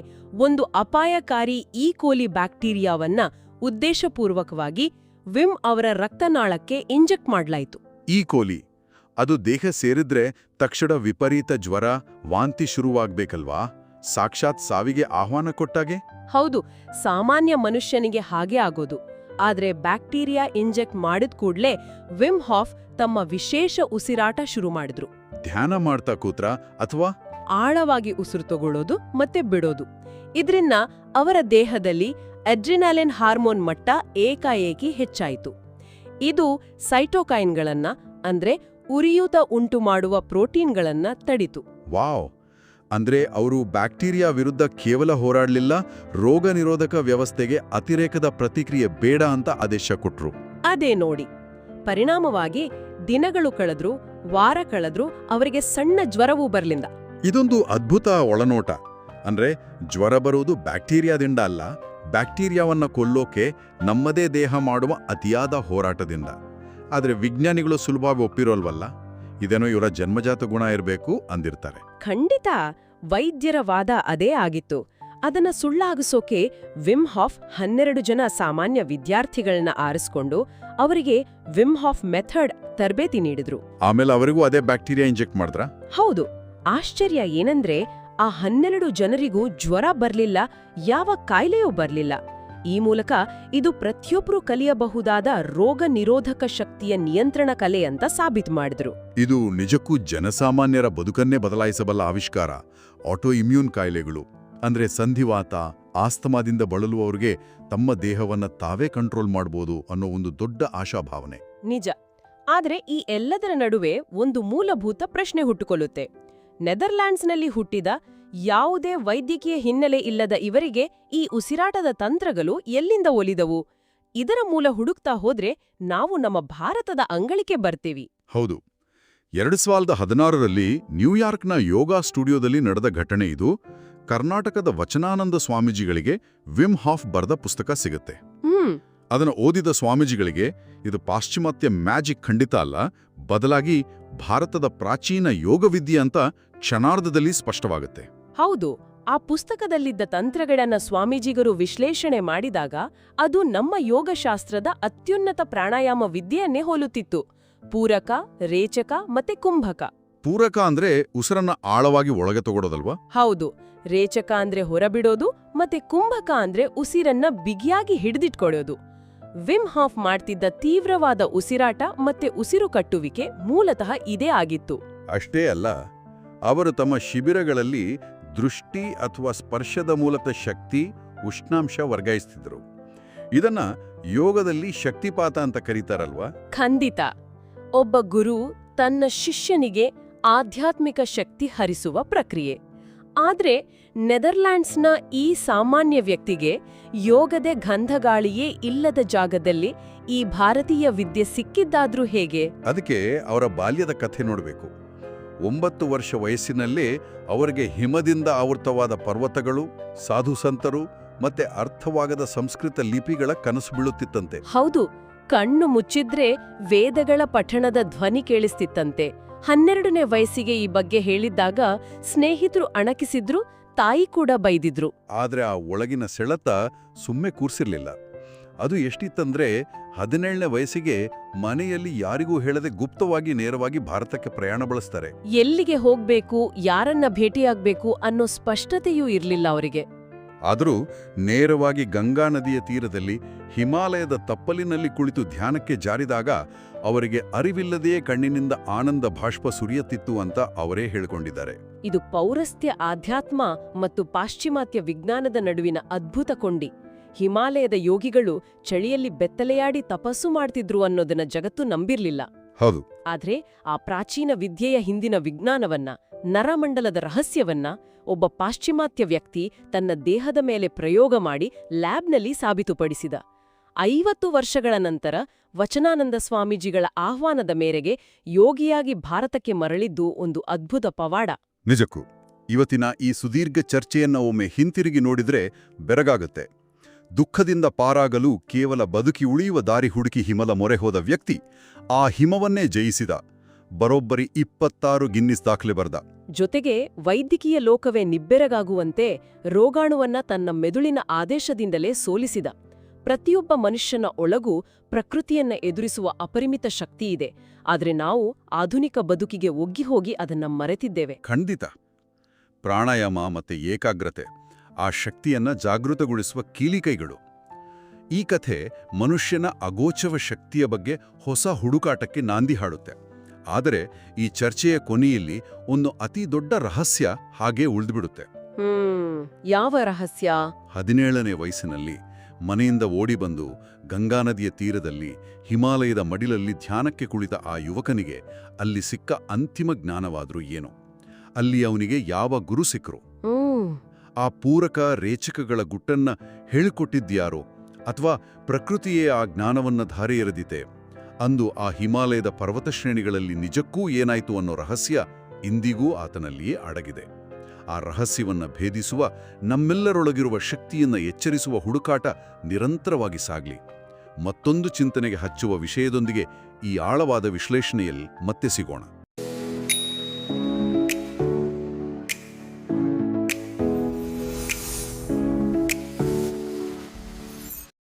ಒಂದು ಅಪಾಯಕಾರಿ ಈ ಕೋಲಿ ಬ್ಯಾಕ್ಟೀರಿಯಾವನ್ನ ಉದ್ದೇಶಪೂರ್ವಕವಾಗಿ ವಿಮ್ ಅವರ ರಕ್ತನಾಳಕ್ಕೆ ಇಂಜೆಕ್ಟ್ ಮಾಡಲಾಯಿತು. ಈ ಕೋಲಿ ಅದು ದೇಹ ಸೇರಿದ್ರೆ ತಕ್ಷಣ ವಿಪರೀತ ಜ್ವರ, ವಾಂತಿ ಶುರುವಾಗ್ಬೇಕಲ್ವಾ? ಸಾಕ್ಷಾತ್ ಸಾವಿಗೆ ಆಹ್ವಾನ ಕೊಟ್ಟಾಗೆ? ಹೌದು, ಸಾಮಾನ್ಯ ಮನುಷ್ಯನಿಗೆ ಹಾಗೆ ಆಗೋದು. ಆದ್ರೆ ಬ್ಯಾಕ್ಟೀರಿಯಾ ಇಂಜೆಕ್ಟ್ ಮಾಡಿದ ಕೂಡ್ಲೇ ವಿಮ್ ಹಾಫ್ ತಮ್ಮ ವಿಶೇಷ ಉಸಿರಾಟ ಶುರು ಮಾಡಿದ್ರು. ಧ್ಯಾನ ಮಾಡ್ತಾ ಕೂತ್ರ ಅಥವಾ ಆಳವಾಗಿ ಉಸಿರು ತಗೊಳ್ಳೋದು ಮತ್ತೆ ಬಿಡೋದು. ಇದ್ರಿಂದ ಅವರ ದೇಹದಲ್ಲಿ ಅಡ್ರಿನಾಲಿನ್ ಹಾರ್ಮೋನ್ ಮಟ್ಟ ಏಕಾಏಕಿ ಹೆಚ್ಚಾಯಿತು. ಇದು ಸೈಟೋಕೈನ್ಗಳನ್ನ ಅಂದ್ರೆ ಉರಿಯೂತ ಉಂಟು ಮಾಡುವ ಪ್ರೋಟೀನ್ಗಳನ್ನ ತಡಿತು. ವಾವ್! ಅಂದ್ರೆ ಅವರು ಬ್ಯಾಕ್ಟೀರಿಯಾ ವಿರುದ್ಧ ಕೇವಲ ಹೋರಾಡಲಿಲ್ಲ, ರೋಗ ನಿರೋಧಕ ವ್ಯವಸ್ಥೆಗೆ ಅತಿರೇಕದ ಪ್ರತಿಕ್ರಿಯೆ ಬೇಡ ಅಂತ ಆದೇಶ ಕೊಟ್ರು. ಅದೇ ನೋಡಿ, ಪರಿಣಾಮವಾಗಿ ದಿನಗಳು ಕಳೆದ್ರು, ವಾರ ಕಳೆದ್ರು, ಅವರಿಗೆ ಸಣ್ಣ ಜ್ವರವೂ ಬರ್ಲಿಲ್ಲ. ಇದೊಂದು ಅದ್ಭುತ ಒಳನೋಟ. ಅಂದ್ರೆ ಜ್ವರ ಬರುವುದು ಬ್ಯಾಕ್ಟೀರಿಯಾದಿಂದ ಅಲ್ಲ, ಬ್ಯಾಕ್ಟೀರಿಯಾವನ್ನ ಕೊಲ್ಲೋಕೆ ನಮ್ಮದೇ ದೇಹ ಮಾಡುವ ಅತಿಯಾದ ಹೋರಾಟದಿಂದ. ಆದ್ರೆ ವಿಜ್ಞಾನಿಗಳು ಸುಲಭವಾಗಿ ಒಪ್ಪಿರೋಲ್ವಲ್ಲ. ಇದೇನೋ ಇವರ ಜನ್ಮಜಾತ ಗುಣ ಇರಬೇಕು ಅಂದಿರ್ತಾರೆ. ಖಂಡಿತ. ವೈದ್ಯರ ವಾದ ಅದೇ ಆಗಿತ್ತು. ಅದನ್ನ ಸುಳ್ಳಾಗಿಸೋಕೆ ವಿಮ್ ಹಾಫ್ 12 ಜನ ಸಾಮಾನ್ಯ ವಿದ್ಯಾರ್ಥಿಗಳನ್ನ ಆರಿಸ್ಕೊಂಡು ಅವರಿಗೆ ವಿಮ್ ಹಾಫ್ ಮೆಥಡ್ ತರಬೇತಿ ನೀಡಿದ್ರು. ಆಮೇಲೆ ಅವರಿಗೂ ಅದೇ ಬ್ಯಾಕ್ಟೀರಿಯಾ ಇಂಜೆಕ್ಟ್ ಮಾಡಿದ್ರಾ? ಹೌದು. ಆಶ್ಚರ್ಯ ಏನಂದ್ರೆ ಆ 12 ಜನರಿಗೂ ಜ್ವರ ಬರ್ಲಿಲ್ಲ, ಯಾವ ಕಾಯಿಲೆಯೂ ಬರ್ಲಿಲ್ಲ. ಈ ಮೂಲಕ ಇದು ಪ್ರತಿಯೊಬ್ಬರು ಕಲಿಯಬಹುದಾದ ರೋಗ ನಿರೋಧಕ ಶಕ್ತಿಯ ನಿಯಂತ್ರಣ ಕಲೆ ಅಂತ ಸಾಬೀತು ಮಾಡಿದ್ರು. ಇದು ನಿಜಕ್ಕೂ ಜನಸಾಮಾನ್ಯರ ಬದುಕನ್ನೇ ಬದಲಾಯಿಸಬಲ್ಲ ಆವಿಷ್ಕಾರ. ಆಟೋ ಇಮ್ಯೂನ್ ಕಾಯಿಲೆಗಳು ಅಂದ್ರೆ ಸಂಧಿವಾತ, ಆಸ್ತಮಾದಿಂದ ಬಳಲುವವರಿಗೆ ತಮ್ಮ ದೇಹವನ್ನ ತಾವೇ ಕಂಟ್ರೋಲ್ ಮಾಡಬಹುದು ಅನ್ನೋ ಒಂದು ದೊಡ್ಡ ಆಶಾಭಾವನೆ. ನಿಜ. ಆದ್ರೆ ಈ ಎಲ್ಲದರ ನಡುವೆ ಒಂದು ಮೂಲಭೂತ ಪ್ರಶ್ನೆ ಹುಟ್ಟುಕೊಳ್ಳುತ್ತೆ. ನೆದರ್ಲ್ಯಾಂಡ್ಸ್ನಲ್ಲಿ ಹುಟ್ಟಿದ ಯಾವುದೇ ವೈದ್ಯಕೀಯ ಹಿನ್ನೆಲೆ ಇಲ್ಲದ ಇವರಿಗೆ ಈ ಉಸಿರಾಟದ ತಂತ್ರಗಳು ಎಲ್ಲಿಂದ ಒಲಿದವು? ಇದರ ಮೂಲ ಹುಡುಕ್ತಾ ಹೋದ್ರೆ ನಾವು ನಮ್ಮ ಭಾರತದ ಅಂಗಳಿಕೆ ಬರ್ತೀವಿ. ಹೌದು. 2016ರಲ್ಲಿ ನ್ಯೂಯಾರ್ಕ್ನ ಯೋಗ ಸ್ಟುಡಿಯೋದಲ್ಲಿ ನಡೆದ ಘಟನೆ ಇದು. ಕರ್ನಾಟಕದ ವಚನಾನಂದ ಸ್ವಾಮೀಜಿಗಳಿಗೆ ವಿಮ್ ಹಾಫ್ ಬರೆದ ಪುಸ್ತಕ ಸಿಗುತ್ತೆ. ಅದನ್ನು ಓದಿದ ಸ್ವಾಮೀಜಿಗಳಿಗೆ ಇದು ಪಾಶ್ಚಿಮಾತ್ಯ ಮ್ಯಾಜಿಕ್ ಖಂಡಿತ ಅಲ್ಲ, ಬದಲಾಗಿ ಭಾರತದ ಪ್ರಾಚೀನ ಯೋಗವಿದ್ಯೆ ಅಂತ ಕ್ಷಣಾರ್ಧದಲ್ಲಿ ಸ್ಪಷ್ಟವಾಗುತ್ತೆ. ಹೌದು, ಆ ಪುಸ್ತಕದಲ್ಲಿದ್ದ ತಂತ್ರಗಳನ್ನ ಸ್ವಾಮೀಜಿಗರು ವಿಶ್ಲೇಷಣೆ ಮಾಡಿದಾಗ ಅದು ನಮ್ಮ ಯೋಗಶಾಸ್ತ್ರದ ಅತ್ಯುನ್ನತ ಪ್ರಾಣಾಯಾಮ ವಿದ್ಯೆಯನ್ನೇ ಹೋಲುತ್ತಿತ್ತು. ಪೂರಕ, ರೇಚಕ ಮತ್ತೆ ಕುಂಭಕ. ಪೂರಕ ಅಂದ್ರೆ ಉಸಿರನ್ನ ಆಳವಾಗಿ ಒಳಗೆ ತಗೊಳ್ಳೋದಲ್ವಾ? ಹೌದು, ರೇಚಕ ಅಂದ್ರೆ ಹೊರಬಿಡೋದು ಮತ್ತೆ ಕುಂಭಕ ಅಂದ್ರೆ ಉಸಿರನ್ನ ಬಿಗಿಯಾಗಿ ಹಿಡಿದಿಟ್ಕೊಳ್ಳೋದು. ವಿಮ್ ಹಾಫ್ ಮಾಡ್ತಿದ್ದ ತೀವ್ರವಾದ ಉಸಿರಾಟ ಮತ್ತೆ ಉಸಿರು ಕಟ್ಟುವಿಕೆ ಮೂಲತಃ ಇದೇ ಆಗಿತ್ತು. ಅಷ್ಟೇ ಅಲ್ಲ, ಅವರು ತಮ್ಮ ಶಿಬಿರಗಳಲ್ಲಿ ದೃಷ್ಟಿ ಅಥವಾ ಸ್ಪರ್ಶದ ಮೂಲಕ ಶಕ್ತಿ, ಉಷ್ಣಾಂಶ ವರ್ಗಾಯಿಸ್ತಿದ್ರು. ಇದನ್ನ ಯೋಗದಲ್ಲಿ ಶಕ್ತಿಪಾತ ಅಂತ ಕರೀತಾರಲ್ವಾ? ಖಂಡಿತ. ಒಬ್ಬ ಗುರು ತನ್ನ ಶಿಷ್ಯನಿಗೆ ಆಧ್ಯಾತ್ಮಿಕ ಶಕ್ತಿ ಹರಿಸುವ ಪ್ರಕ್ರಿಯೆ. ಆದ್ರೆ ನೆದರ್ಲ್ಯಾಂಡ್ಸ್ನ ಈ ಸಾಮಾನ್ಯ ವ್ಯಕ್ತಿಗೆ ಯೋಗದ ಗಂಧಗಾಳಿಯೇ ಇಲ್ಲದ ಜಾಗದಲ್ಲಿ ಈ ಭಾರತೀಯ ವಿದ್ಯೆ ಸಿಕ್ಕಿದ್ದಾದ್ರೂ ಹೇಗೆ? ಅದಕ್ಕೆ ಅವರ ಬಾಲ್ಯದ ಕಥೆ ನೋಡಬೇಕು. 9 ವರ್ಷ ವಯಸ್ಸಿನಲ್ಲೇ ಅವರಿಗೆ ಹಿಮದಿಂದ ಆವೃತವಾದ ಪರ್ವತಗಳು, ಸಾಧು ಸಂತರು ಮತ್ತೆ ಅರ್ಥವಾಗದ ಸಂಸ್ಕೃತ ಲಿಪಿಗಳ ಕನಸು ಬೀಳುತ್ತಿತ್ತಂತೆ. ಹೌದು, ಕಣ್ಣು ಮುಚ್ಚಿದ್ರೆ ವೇದಗಳ ಪಠಣದ ಧ್ವನಿ ಕೇಳಿಸ್ತಿತ್ತಂತೆ. 12ನೇ ವಯಸ್ಸಿಗೆ ಈ ಬಗ್ಗೆ ಹೇಳಿದ್ದಾಗ ಸ್ನೇಹಿತರು ಅಣಕಿಸಿದ್ರು, ತಾಯಿ ಕೂಡ ಬೈದಿದ್ರು. ಆದ್ರೆ ಆ ಒಳಗಿನ ಸೆಳೆತ ಸುಮ್ಮನೆ ಕೂರ್ಸಿರ್ಲಿಲ್ಲ. ಅದು ಎಷ್ಟಿತ್ತಂದ್ರೆ 17ನೇ ವಯಸ್ಸಿಗೆ ಮನೆಯಲ್ಲಿ ಯಾರಿಗೂ ಹೇಳದೆ ಗುಪ್ತವಾಗಿ ನೇರವಾಗಿ ಭಾರತಕ್ಕೆ ಪ್ರಯಾಣ ಬಳಸ್ತಾರೆ. ಎಲ್ಲಿಗೆ ಹೋಗ್ಬೇಕು, ಯಾರನ್ನ ಭೇಟಿಯಾಗ್ಬೇಕು ಅನ್ನೋ ಸ್ಪಷ್ಟತೆಯೂ ಇರ್ಲಿಲ್ಲ ಅವರಿಗೆ. ಆದರೂ ನೇರವಾಗಿ ಗಂಗಾ ನದಿಯ ತೀರದಲ್ಲಿ ಹಿಮಾಲಯದ ತಪ್ಪಲಿನಲ್ಲಿ ಕುಳಿತು ಧ್ಯಾನಕ್ಕೆ ಜಾರಿದಾಗ ಅವರಿಗೆ ಅರಿವಿಲ್ಲದೆಯೇ ಕಣ್ಣಿನಿಂದ ಆನಂದ ಬಾಷ್ಪ ಸುರಿಯುತ್ತಿತ್ತು ಅಂತ ಅವರೇ ಹೇಳಿಕೊಂಡಿದ್ದಾರೆ. ಇದು ಪೌರಸ್ತ್ಯ ಆಧ್ಯಾತ್ಮ ಮತ್ತು ಪಾಶ್ಚಿಮಾತ್ಯ ವಿಜ್ಞಾನದ ನಡುವಿನ ಅದ್ಭುತ ಕೊಂಡಿ. ಹಿಮಾಲಯದ ಯೋಗಿಗಳು ಚಳಿಯಲ್ಲಿ ಬೆತ್ತಲೆಯಾಡಿ ತಪಸ್ಸು ಮಾಡ್ತಿದ್ರು ಅನ್ನೋದನ್ನ ಜಗತ್ತು ನಂಬಿರ್ಲಿಲ್ಲ. ಹೌದು. ಆದ್ರೆ ಆ ಪ್ರಾಚೀನ ವಿದ್ಯೆಯ ಹಿಂದಿನ ವಿಜ್ಞಾನವನ್ನ, ನರಮಂಡಲದ ರಹಸ್ಯವನ್ನ ಒಬ್ಬ ಪಾಶ್ಚಿಮಾತ್ಯ ವ್ಯಕ್ತಿ ತನ್ನ ದೇಹದ ಮೇಲೆ ಪ್ರಯೋಗ ಮಾಡಿ ಲ್ಯಾಬ್ನಲ್ಲಿ ಸಾಬೀತುಪಡಿಸಿದ. 50 ವರ್ಷಗಳ ನಂತರ ವಚನಾನಂದ ಸ್ವಾಮೀಜಿಗಳ ಆಹ್ವಾನದ ಮೇರೆಗೆ ಯೋಗಿಯಾಗಿ ಭಾರತಕ್ಕೆ ಮರಳಿದ್ದು ಒಂದು ಅದ್ಭುತ ಪವಾಡ. ನಿಜಕ್ಕೂ ಇವತ್ತಿನ ಈ ಸುದೀರ್ಘ ಚರ್ಚೆಯನ್ನ ಒಮ್ಮೆ ಹಿಂತಿರುಗಿ ನೋಡಿದ್ರೆ ಬೆರಗಾಗುತ್ತೆ. ದುಃಖದಿಂದ ಪಾರಾಗಲು ಕೇವಲ ಬದುಕಿ ಉಳಿಯುವ ದಾರಿ ಹುಡುಕಿ ಹಿಮದ ಮೊರೆ ಹೋದ ವ್ಯಕ್ತಿ ಆ ಹಿಮವನ್ನೇ ಜಯಿಸಿದ. ಬರೋಬ್ಬರಿ 26 ಗಿನ್ನಿಸ್ ದಾಖಲೆ ಬರೆದ. ಜೊತೆಗೆ ವೈದ್ಯಕೀಯ ಲೋಕವೇ ನಿಬ್ಬೆರಗಾಗುವಂತೆ ರೋಗಾಣುವನ್ನ ತನ್ನ ಮೆದುಳಿನ ಆದೇಶದಿಂದಲೇ ಸೋಲಿಸಿದ. ಪ್ರತಿಯೊಬ್ಬ ಮನುಷ್ಯನ ಒಳಗೂ ಪ್ರಕೃತಿಯನ್ನ ಎದುರಿಸುವ ಅಪರಿಮಿತ ಶಕ್ತಿಯಿದೆ. ಆದ್ರೆ ನಾವು ಆಧುನಿಕ ಬದುಕಿಗೆ ಒಗ್ಗಿಹೋಗಿ ಅದನ್ನ ಮರೆತಿದ್ದೇವೆ. ಖಂಡಿತ. ಪ್ರಾಣಾಯಾಮ ಮತ್ತೆ ಏಕಾಗ್ರತೆ ಆ ಶಕ್ತಿಯನ್ನ ಜಾಗೃತಗೊಳಿಸುವ ಕೀಲಿಕೈಗಳು. ಈ ಕಥೆ ಮನುಷ್ಯನ ಅಗೋಚವ ಶಕ್ತಿಯ ಬಗ್ಗೆ ಹೊಸ ಹುಡುಕಾಟಕ್ಕೆ ನಾಂದಿ ಹಾಡುತ್ತೆ. ಆದರೆ ಈ ಚರ್ಚೆಯ ಕೊನೆಯಲ್ಲಿ ಒಂದು ಅತಿ ದೊಡ್ಡ ರಹಸ್ಯ ಹಾಗೇ ಉಳಿದುಬಿಡುತ್ತೆ. ಯಾವ ರಹಸ್ಯ? 17ನೇ ವಯಸ್ಸಿನಲ್ಲಿ ಮನೆಯಿಂದ ಓಡಿಬಂದು ಗಂಗಾ ನದಿಯ ತೀರದಲ್ಲಿ ಹಿಮಾಲಯದ ಮಡಿಲಲ್ಲಿ ಧ್ಯಾನಕ್ಕೆ ಕುಳಿತ ಆ ಯುವಕನಿಗೆ ಅಲ್ಲಿ ಸಿಕ್ಕ ಅಂತಿಮ ಜ್ಞಾನವಾದ್ರೂ ಏನು? ಅಲ್ಲಿ ಅವನಿಗೆ ಯಾವ ಗುರು ಸಿಕ್ಕರು? ಆ ಪೂರಕ ರೇಚಕಗಳ ಗುಟ್ಟನ್ನ ಹೇಳಿಕೊಟ್ಟಿದ್ಯಾರೋ ಅಥವಾ ಪ್ರಕೃತಿಯೇ ಆ ಜ್ಞಾನವನ್ನ ಧಾರೆ ಎರೆದಿತೆ? ಅಂದು ಆ ಹಿಮಾಲಯದ ಪರ್ವತ ಶ್ರೇಣಿಗಳಲ್ಲಿ ನಿಜಕ್ಕೂ ಏನಾಯ್ತು ಅನ್ನೋ ರಹಸ್ಯ ಇಂದಿಗೂ ಆತನಲ್ಲಿಯೇ ಅಡಗಿದೆ. ಆ ರಹಸ್ಯವನ್ನ ಭೇದಿಸುವ, ನಮ್ಮೆಲ್ಲರೊಳಗಿರುವ ಶಕ್ತಿಯನ್ನ ಎಚ್ಚರಿಸುವ ಹುಡುಕಾಟ ನಿರಂತರವಾಗಿ ಸಾಗ್ಲಿ. ಮತ್ತೊಂದು ಚಿಂತನೆಗೆ ಹಚ್ಚುವ ವಿಷಯದೊಂದಿಗೆ ಈ ಆಳವಾದ ವಿಶ್ಲೇಷಣೆಯಲ್ಲಿ ಮತ್ತೆ ಸಿಗೋಣ.